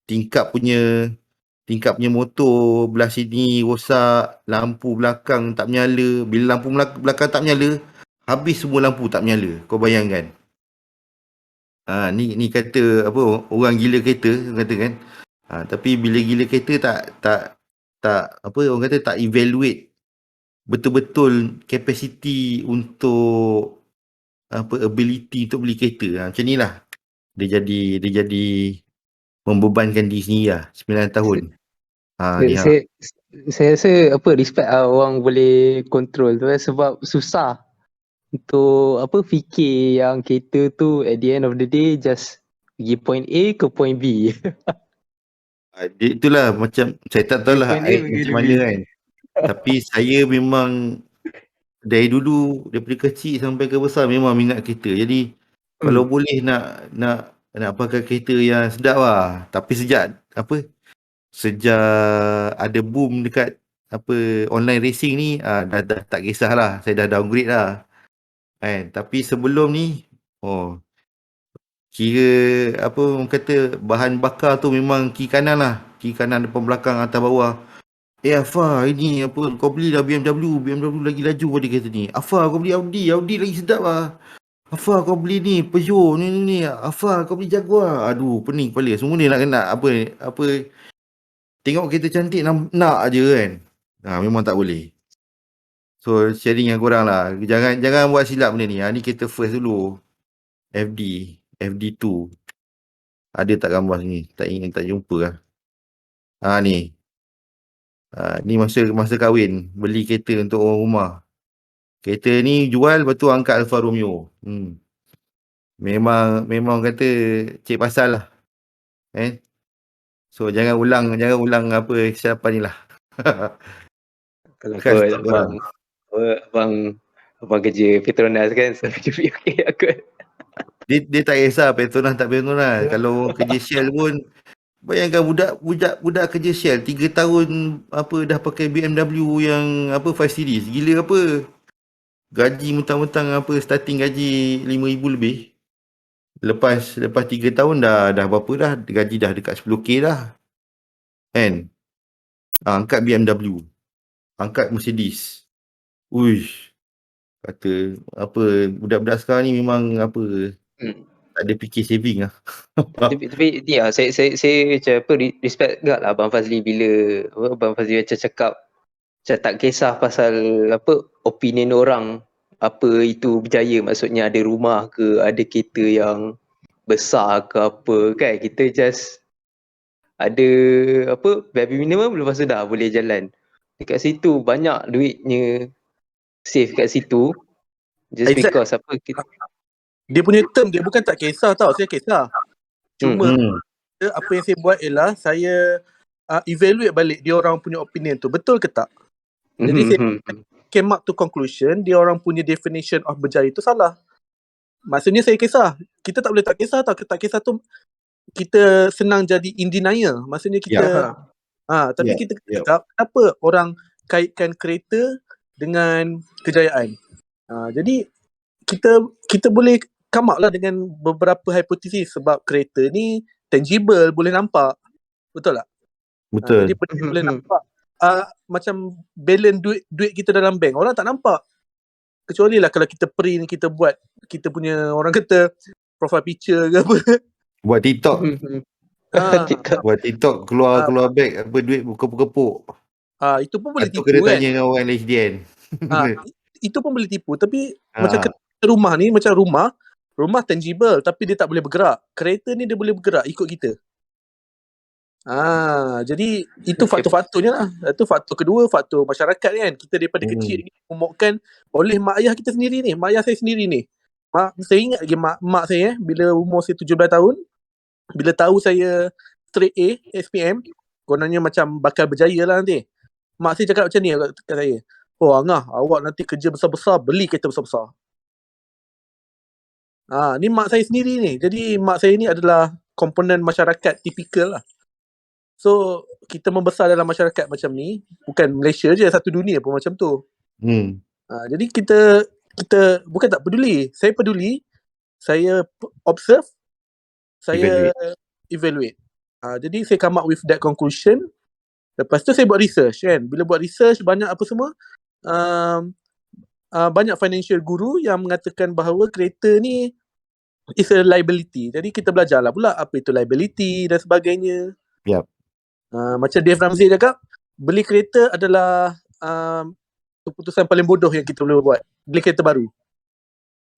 tingkap punya motor belah sini rosak, lampu belakang tak menyala. Bila lampu belakang tak menyala, habis semua lampu tak menyala. Kau bayangkan. Ni kata orang gila kereta kata kan. Tapi bila gila kereta orang kata tak evaluate betul-betul capacity untuk ability untuk beli kereta. Macam ni lah. Dia jadi membebankan diri sendiri lah 9 tahun. Saya rasa respect orang boleh control tu sebab susah untuk fikir yang kereta tu at the end of the day just pergi point A ke point B. Itulah macam saya tak tahu lah macam mana kan. Tapi saya memang dari dulu daripada kecil sampai ke besar memang minat kereta. Jadi kalau boleh nak pakai kereta yang sedap lah. Tapi sejak ada boom dekat online racing ni, dah tak kisahlah. Saya dah downgrade lah. Kan? Tapi sebelum ni kira orang kata bahan bakar tu memang kiri kanan lah. Kiri kanan, depan, belakang, atas, bawah. Alfa ini kau beli lah BMW lagi laju pada kereta ni. Alfa kau beli Audi lagi sedap lah. Alfa kau beli ni Peugeot ni. Alfa kau beli Jaguar. Aduh, pening kepala. Semua ni nak kena tengok kereta cantik nak aje kan. Memang tak boleh. So sharing dengan korang lah. Jangan buat silap benda ni. Ni kereta first dulu. FD2. Ada tak gambar sini? Tak jumpa lah. Ni. Ni masa kahwin. Beli kereta untuk orang rumah. Kereta ni jual, lepas tu angkat Alfa Romeo. Memang kata cik pasal lah. So jangan ulang kesilapan ni lah. Kalau abang kerja Petronas kan, so okay aku. Dia tak kisah Petronas tak Petronas. Kalau kerja Shell pun, bayangkan budak kerja Shell 3 tahun dah pakai BMW yang 5 series. Gila apa? Gaji mentang-mentang starting gaji 5,000 lebih. Lepas 3 tahun dah berapa dah? Gaji dah dekat 10k dah. Kan? Angkat BMW. Angkat Mercedes. Uish. Kata budak-budak sekarang ni memang tak ada fikir saving lah. Tapi ya, saya macam respect gak lah Abang Fazli bila Abang Fazli macam cakap macam tak kisah pasal opinion orang apa itu berjaya, maksudnya ada rumah ke, ada kereta yang besar ke apa kan, kita just ada bare minimum, lepas tu dah boleh jalan. Dekat situ banyak duitnya save kat situ just because kita dia punya term dia bukan tak kisah tau, saya kisah. Cuma apa yang saya buat ialah saya evaluate balik dia orang punya opinion tu betul ke tak. Jadi saya came up to conclusion dia orang punya definition of berjaya tu salah. Maksudnya saya kisah. Kita tak boleh tak kisah tau. Tak kisah tu kita senang jadi in denial. Maksudnya kita tapi kita cakap kenapa orang kaitkan kereta dengan kejayaan. Jadi kita boleh come up lah dengan beberapa hipotesis sebab kereta ni tangible, boleh nampak. Betul tak? Betul. Jadi boleh nampak. Macam balance duit kita dalam bank, orang tak nampak. Kecuali lah kalau kita print, kita buat kita punya orang kata profile picture ke apa. Buat TikTok. Buat TikTok keluar beg duit kepuk-kepuk. Itu pun boleh tipu kena kan. Tanya dengan orang LHDN. Itu pun boleh tipu. Tapi macam rumah ni, macam rumah tangible tapi dia tak boleh bergerak. Kereta ni dia boleh bergerak ikut kita. Jadi itu faktor-faktornya lah. Itu faktor kedua, faktor masyarakat kan. Kita daripada kecil ni momokkan oleh mak ayah kita sendiri ni. Mak ayah saya sendiri ni. Saya ingat lagi mak saya bila umur saya 17 tahun, bila tahu saya straight A, SPM, kononnya macam bakal berjaya lah nanti. Mak saya cakap macam ni kat saya. Angah, awak nanti kerja besar-besar, beli kereta besar-besar. Ni mak saya sendiri ni. Jadi mak saya ni adalah komponen masyarakat tipikal lah. So kita membesar dalam masyarakat macam ni, bukan Malaysia je, satu dunia pun macam tu. Jadi kita bukan tak peduli. Saya peduli, saya observe, saya evaluate. Jadi saya come up with that conclusion. Lepas tu saya buat research kan. Bila buat research banyak apa semua, banyak financial guru yang mengatakan bahawa kereta ni is a liability. Jadi kita belajarlah pula apa itu liability dan sebagainya. Yep. Macam Dave Ramsey cakap, beli kereta adalah keputusan paling bodoh yang kita boleh buat. Beli kereta baru.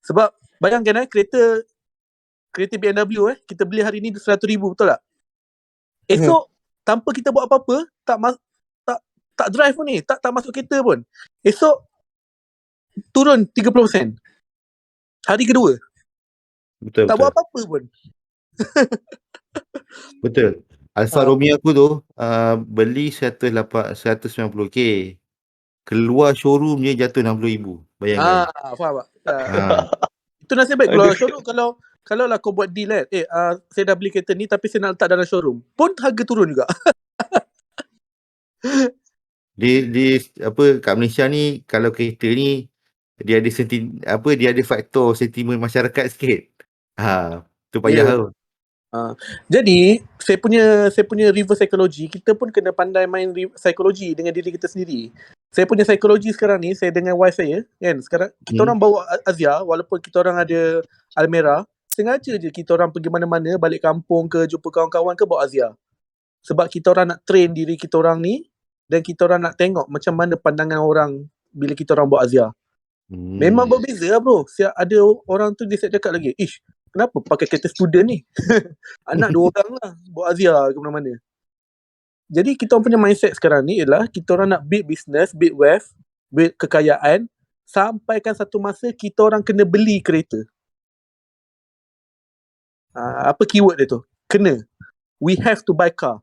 Sebab bayangkan kereta BMW kita beli hari ni 100,000, betul tak? Esok tanpa kita buat apa-apa, tak drive pun ni, tak masuk kereta pun. Esok turun 30%. Hari kedua. Betul. Tak buat apa-apa pun. Betul. Alfa Romeo aku tu beli 190k. Keluar showroom je jatuh 60,000. Bayangkan. Faham tak? Itu nasib baik keluar showroom. Kalau lah kau buat deal kan, saya dah beli kereta ni tapi saya nak letak dalam showroom, pun harga turun juga. Di kat Malaysia ni kalau kereta ni dia ada faktor sentimen masyarakat sikit. Tu payah tu. Jadi saya punya reverse psychology, kita pun kena pandai main psikologi dengan diri kita sendiri. Saya punya psikologi sekarang ni, saya dengan wife saya kan, sekarang kita orang bawa Azia, walaupun kita orang ada Almera, sengaja je kita orang pergi mana-mana, balik kampung ke, jumpa kawan-kawan ke, bawa Azia. Sebab kita orang nak train diri kita orang ni, dan kita orang nak tengok macam mana pandangan orang bila kita orang bawa Azia. Memang berbeza lah bro. Ada orang tu dia cakap lagi, kenapa pakai kereta student ni? Anak 2 orang lah bawa Azia ke mana-mana. Jadi kita orang punya mindset sekarang ni ialah kita orang nak build business, build wealth, build kekayaan, sampaikan satu masa kita orang kena beli kereta. Apa keyword dia tu? Kena. We have to buy car.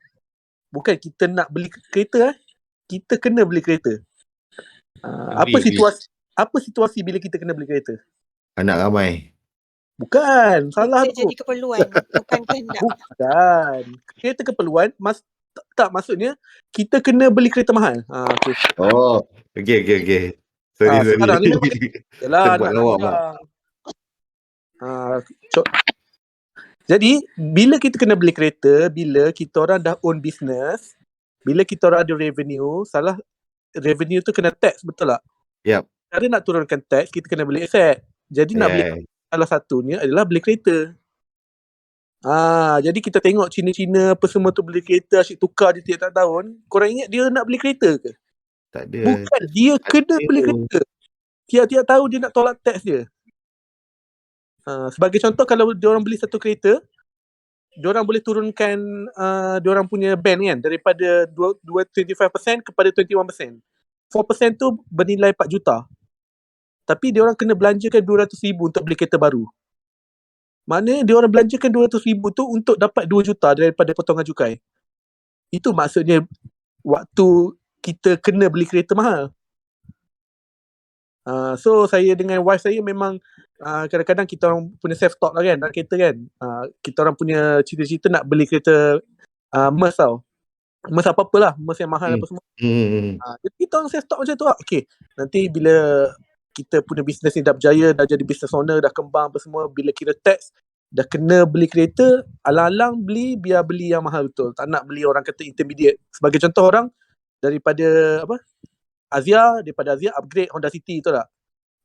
Bukan kita nak beli kereta, kita kena beli kereta. Apa situasi bila kita kena beli kereta? Anak ramai. Bukan, salah tu. Jadi keperluan, bukan kehendak. Bukan. Kereta keperluan, tak maksudnya kita kena beli kereta mahal. Okay. Oh, okay. Sorry. Sekarang ni memang yalah, buat lawak, Mak. Jadi, bila kita kena beli kereta, bila kita orang dah own business, bila kita orang ada revenue, revenue tu kena tax, betul tak? Yep. Cara nak turunkan tax, kita kena beli aset. Jadi nak beli, salah satunya adalah beli kereta. Jadi kita tengok Cina-Cina apa semua tu beli kereta, asyik tukar je tiap-tiap tahun. Korang ingat dia nak beli kereta ke? Tak ada. Bukan, dia kena beli kereta. Tiap-tiap tahun dia nak tolak tax dia. Sebagai contoh, kalau diorang beli satu kereta, diorang boleh turunkan diorang punya band kan, daripada 25% kepada 21%. 4% tu bernilai 4 juta. Tapi diorang kena belanjakan 200,000 untuk beli kereta baru. Mana diorang belanjakan 200,000 tu untuk dapat 2 juta daripada potongan cukai. Itu maksudnya waktu kita kena beli kereta mahal. So saya dengan wife saya memang kadang-kadang kita orang punya self talk lah kan, nak kereta kan. Kita orang punya cita-cita nak beli kereta Merc tau. Merc apa-apalah, Merc yang mahal apa semua. Jadi kita orang self talk macam tu lah. Okay, nanti bila kita punya bisnes ni dah berjaya, dah jadi business owner, dah kembang apa semua, bila kira tax, dah kena beli kereta, alang-alang beli, biar beli yang mahal betul. Tak nak beli orang kata intermediate. Sebagai contoh orang, daripada Azia upgrade Honda City, betul tak?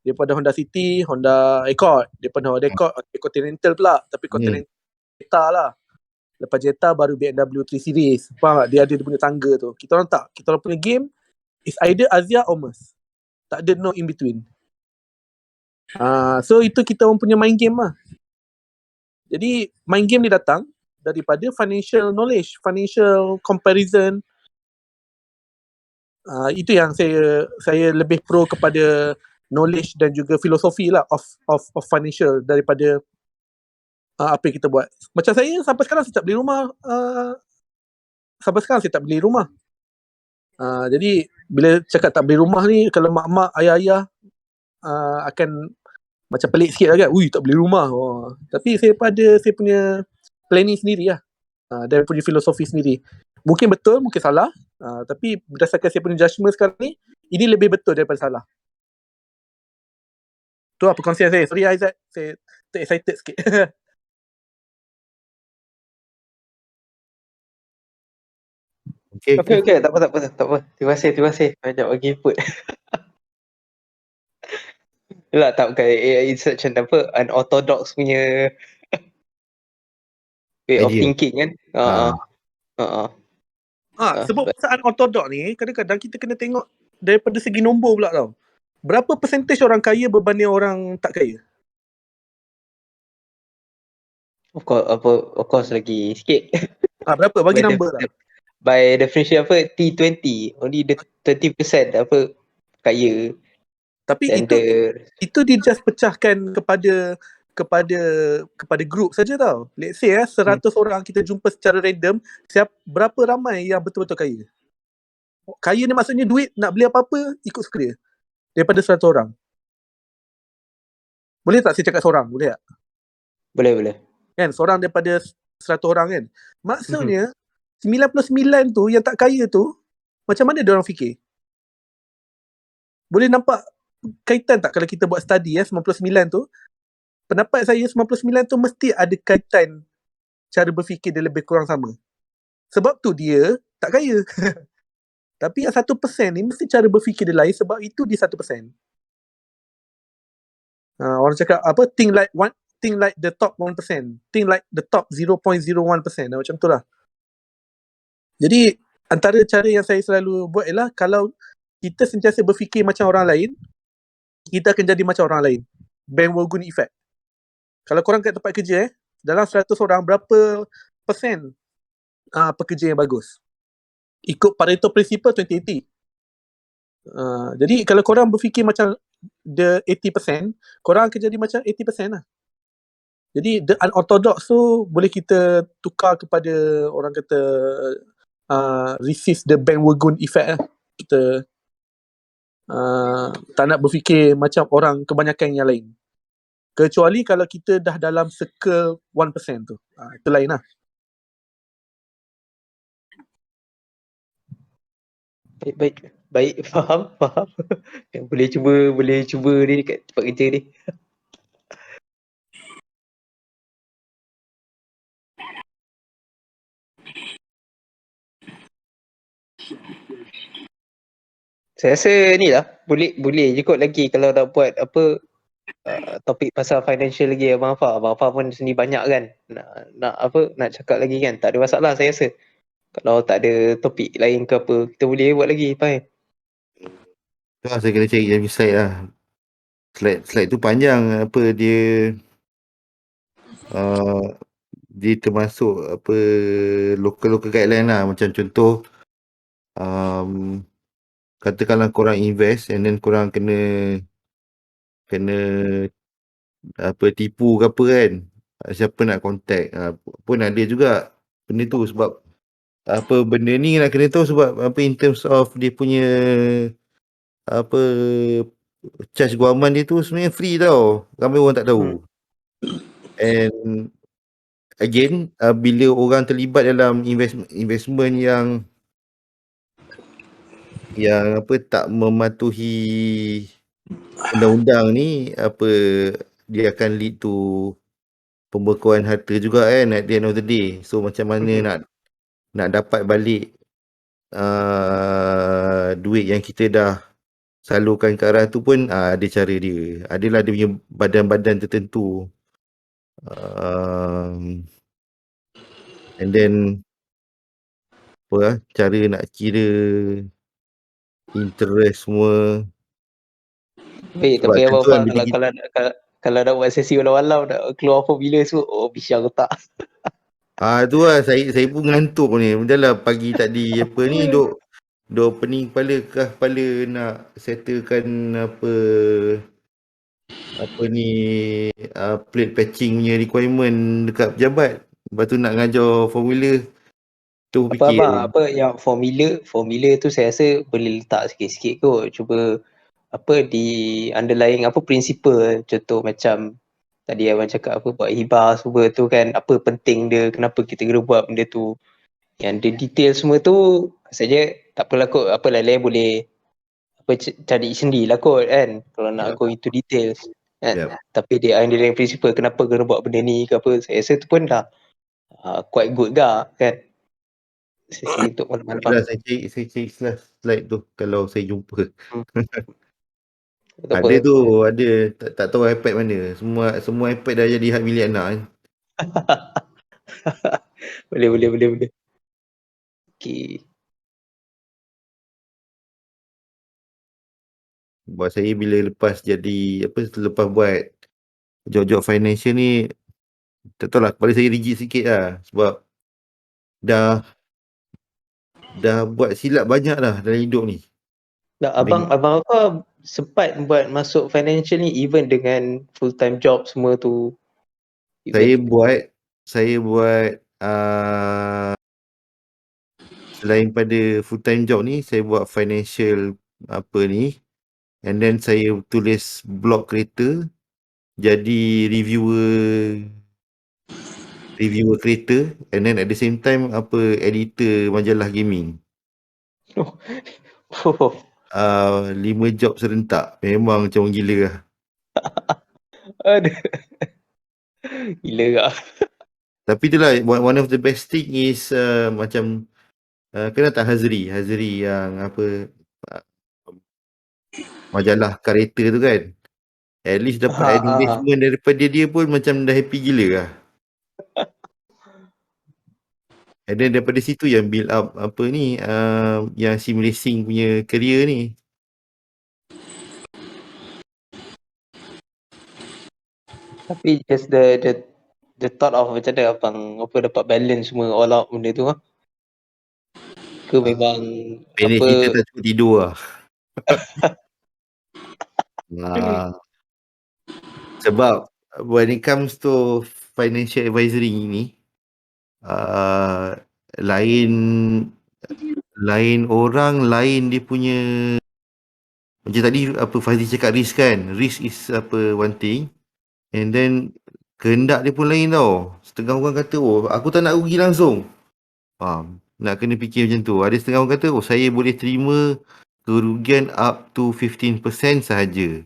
Daripada Honda City, Honda Accord. Daripada Honda Accord, Continental pula. Tapi Continental Jetta lah. Lepas Jetta baru BMW 3 Series. Faham tak? Dia ada dia punya tangga tu. Kita orang tak. Kita orang punya game is either Azia or Merc. Tak ada no in between. So itu kita orang punya main game lah. Jadi main game ni datang daripada financial knowledge, financial comparison. Itu yang saya lebih pro kepada knowledge dan juga filosofi lah of financial daripada apa yang kita buat. Macam saya sampai sekarang saya tak beli rumah. Jadi bila cakap tak beli rumah ni, kalau mak-mak, ayah-ayah akan macam pelik sikit lah kan. Tak beli rumah. Tapi saya punya planning sendiri lah. Dan punya filosofi sendiri. Mungkin betul, mungkin salah. Tapi berdasarkan saya punya judgement sekarang ni, ini lebih betul daripada salah. Tu apa perkongsian saya. Sorry Aizat, saya excited sikit. Okay. Okay, tak apa. Terima kasih banyak bagi input. Yelah, tak bukan it's such an unorthodox punya way of Idea. thinking kan. Sebab saat ortodok ni, kadang-kadang kita kena tengok daripada segi nombor pula tau. Berapa percentage orang kaya berbanding orang tak kaya? Of course lagi sikit. Berapa? Bagi number lah. By definition T20, only the 20% kaya. Tapi Dan itu dia just pecahkan kepada group saja tau. Let's say 100 orang kita jumpa secara random, berapa ramai yang betul-betul kaya? Kaya ni maksudnya duit, nak beli apa-apa ikut suka dia. Daripada 100 orang. Boleh tak saya cakap seorang? Boleh tak? Boleh. Kan, seorang daripada 100 orang kan. Maksudnya 99 tu yang tak kaya tu, macam mana dia orang fikir? Boleh nampak kaitan tak kalau kita buat study 99 tu? Pendapat saya 99 tu mesti ada kaitan cara berfikir dia lebih kurang sama. Sebab tu dia tak kaya. Tapi yang 1% ni mesti cara berfikir dia lain sebab itu dia 1%. Orang cakap apa? Think like the top 1%. Think like the top 0.01%. Macam tu lah. Jadi antara cara yang saya selalu buat ialah kalau kita sentiasa berfikir macam orang lain, kita akan jadi macam orang lain. Bandwagon effect. Kalau korang kat tempat kerja dalam 100 orang berapa persen pekerja yang bagus? Ikut Pareto Principle 2080. Jadi kalau korang berfikir macam the 80%, korang akan jadi macam 80% lah. Jadi the unorthodox tu boleh kita tukar kepada orang kata resist the bandwagon effect lah. Kita tak nak berfikir macam orang kebanyakan yang lain. Kecuali kalau kita dah dalam circle 1% tu. Itu lain lah. Baik, faham. Boleh cuba ni dekat tempat kerja ni. Saya rasa ni lah, boleh je kot lagi kalau nak buat topik pasal financial lagi Abang Afar pun seni banyak kan nak cakap lagi kan, tak ada masalah saya rasa. Kalau tak ada topik lain ke apa, kita boleh buat lagi, Pai. Saya kena cari yang slide lah. Slide tu panjang, dia dia termasuk local guideline lah. Macam contoh katakanlah korang invest and then korang kena tipu ke apa kan, siapa nak contact pun ada juga benda tu. Sebab benda ni nak kena tahu sebab in terms of dia punya charge guaman dia tu sebenarnya free tau, ramai orang tak tahu. And again, bila orang terlibat dalam investment yang tak mematuhi undang-undang ni, dia akan lead to pembekuan harta juga kan at the end of the day. So macam mana nak dapat balik duit yang kita dah salurkan ke arah tu pun ada cara dia. Adalah dia punya badan-badan tertentu. And then cara nak kira interest semua. Tapi Abang kalau nak buat sesi malam-malam nak keluar formula semua, bisyang otak. Tu lah, saya pun ngantuk ni. Macamlah pagi tadi duk pening kepala nak settlekan plate patching punya requirement dekat pejabat. Lepas tu nak ngajar formula tu fikir. Yang formula tu saya rasa boleh letak sikit-sikit kot. Cuba di underlying principle, contoh macam tadi abang cakap buat hibah semua tu kan, apa penting dia, kenapa kita kena buat benda tu. Yang the detail semua tu saja tak apalah kot, apa lain-lain boleh apa cari sendirilah kot kan kalau nak Yep. go into details kan. Yep. Tapi dia underlying principle kenapa kena buat benda ni ke apa, saya rasa tu pun dah quite good gak kan. Sesi untuk mana-mana faham. Itulah saya cari slide tu kalau saya jumpa. Tak apa. Ada tu, ada tak tahu iPad mana. Semua iPad dah jadi hak milik anak kan. boleh. Okay. Buat saya bila lepas buat job financial ni, tak tahu lah, kepala saya rigid sikit lah sebab dah buat silap banyak dah dalam hidup ni. Nah, abang apa sempat buat masuk financial ni even dengan full time job semua tu. Saya buat selain pada full time job ni, saya buat financial apa ni, and then saya tulis blog kereta, jadi reviewer kereta, and then at the same time editor majalah gaming. Oh. 5 job serentak, memang macam orang gila lah. Aduh. Gila gak. Tapi itulah one of the best thing is macam kenal tak Hazri yang majalah kereta tu kan, at least dapat investment daripada dia pun macam dah happy gila lah. And then daripada situ yang build up yang sim racing punya career ni. Tapi just the thought of macam mana abang dapat balance semua all out benda tu ke memang Manage apa kita tak cukup tidur lah. Sebab when it comes to financial advisory ni, lain orang, lain dia punya, macam tadi Fazli cakap risk kan, risk is one thing, and then kehendak dia pun lain tau. Setengah orang kata, aku tak nak rugi langsung, nak kena fikir macam tu. Ada setengah orang kata, saya boleh terima kerugian up to 15% sahaja.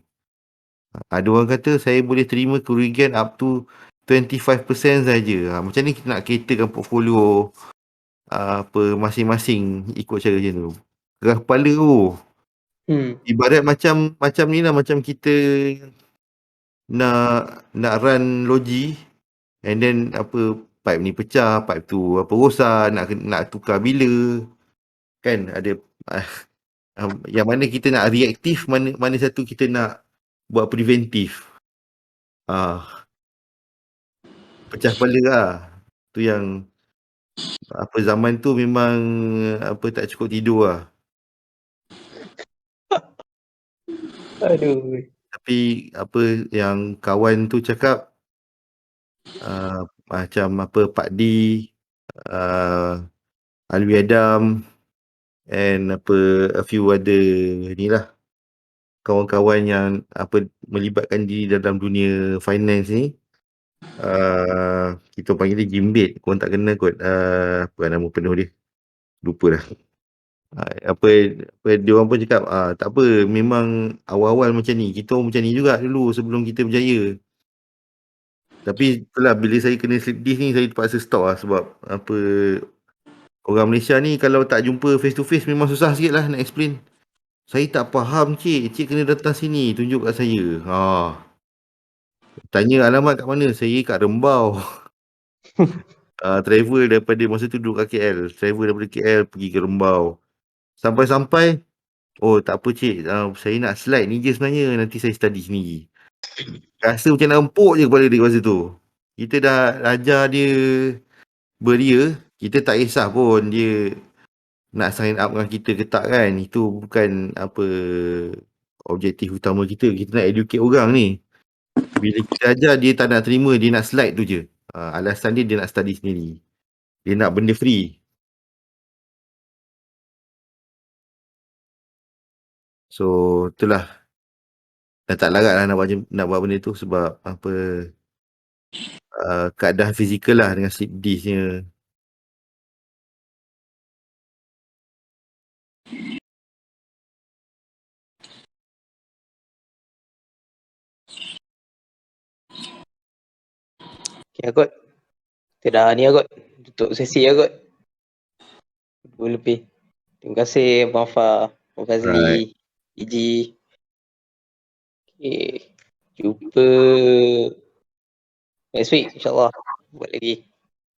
Ada orang kata saya boleh terima kerugian up to 25% saja. Macam ni kita nak caterkan portfolio masing-masing ikut cara macam tu. Gerah kepala tu. Ibarat macam ni lah, macam kita nak run logi, and then pipe ni pecah, pipe tu rosak, nak tukar bila. Kan ada yang mana kita nak reaktif, mana satu kita nak buat preventif. Pecah kepala lah. Tu yang zaman tu memang tak cukup tidur lah. aduh. Tapi yang kawan tu cakap, macam Pak D, Alwi Adam, and a few other ni lah, kawan-kawan yang melibatkan diri dalam dunia finance ni. Kita panggil dia Jimbit, korang tak kenal kot. Apa nama penuh dia, lupa dah. Dia orang pun cakap, tak apa, memang awal-awal macam ni, kita orang macam ni juga dulu sebelum kita berjaya. Tapi itulah, bila saya kena slip disc ni, saya terpaksa stop lah. Sebab orang Malaysia ni kalau tak jumpa face to face memang susah sikit lah nak explain. Saya tak faham cik kena datang sini, tunjuk kat saya. Tanya alamat kat mana, saya kat Rembau. Travel daripada masa tu duduk kat KL, travel daripada KL pergi ke Rembau. Sampai-sampai, tak apa cik, saya nak slide ni je sebenarnya, nanti saya study sendiri. Rasa macam nak empuk je kepala dia masa tu. Kita dah ajar dia beria, kita tak kisah pun dia nak sign up dengan kita ke tak kan. Itu bukan objektif utama kita. Kita nak educate orang ni. Bila kita ajar, dia tak nak terima, dia nak slide tu je. Alasan dia nak study sendiri. Dia nak benda free. So itulah, dah tak larat lah nak buat benda tu sebab keadaan fizikal lah dengan slip disc nya Okay kot. Kita dah ni kot. Tutup sesi kot. 2 lebih. Terima kasih Abang Fah, Abang Fazli, Iji. Okay. Jumpa next week insyaAllah. Buat lagi.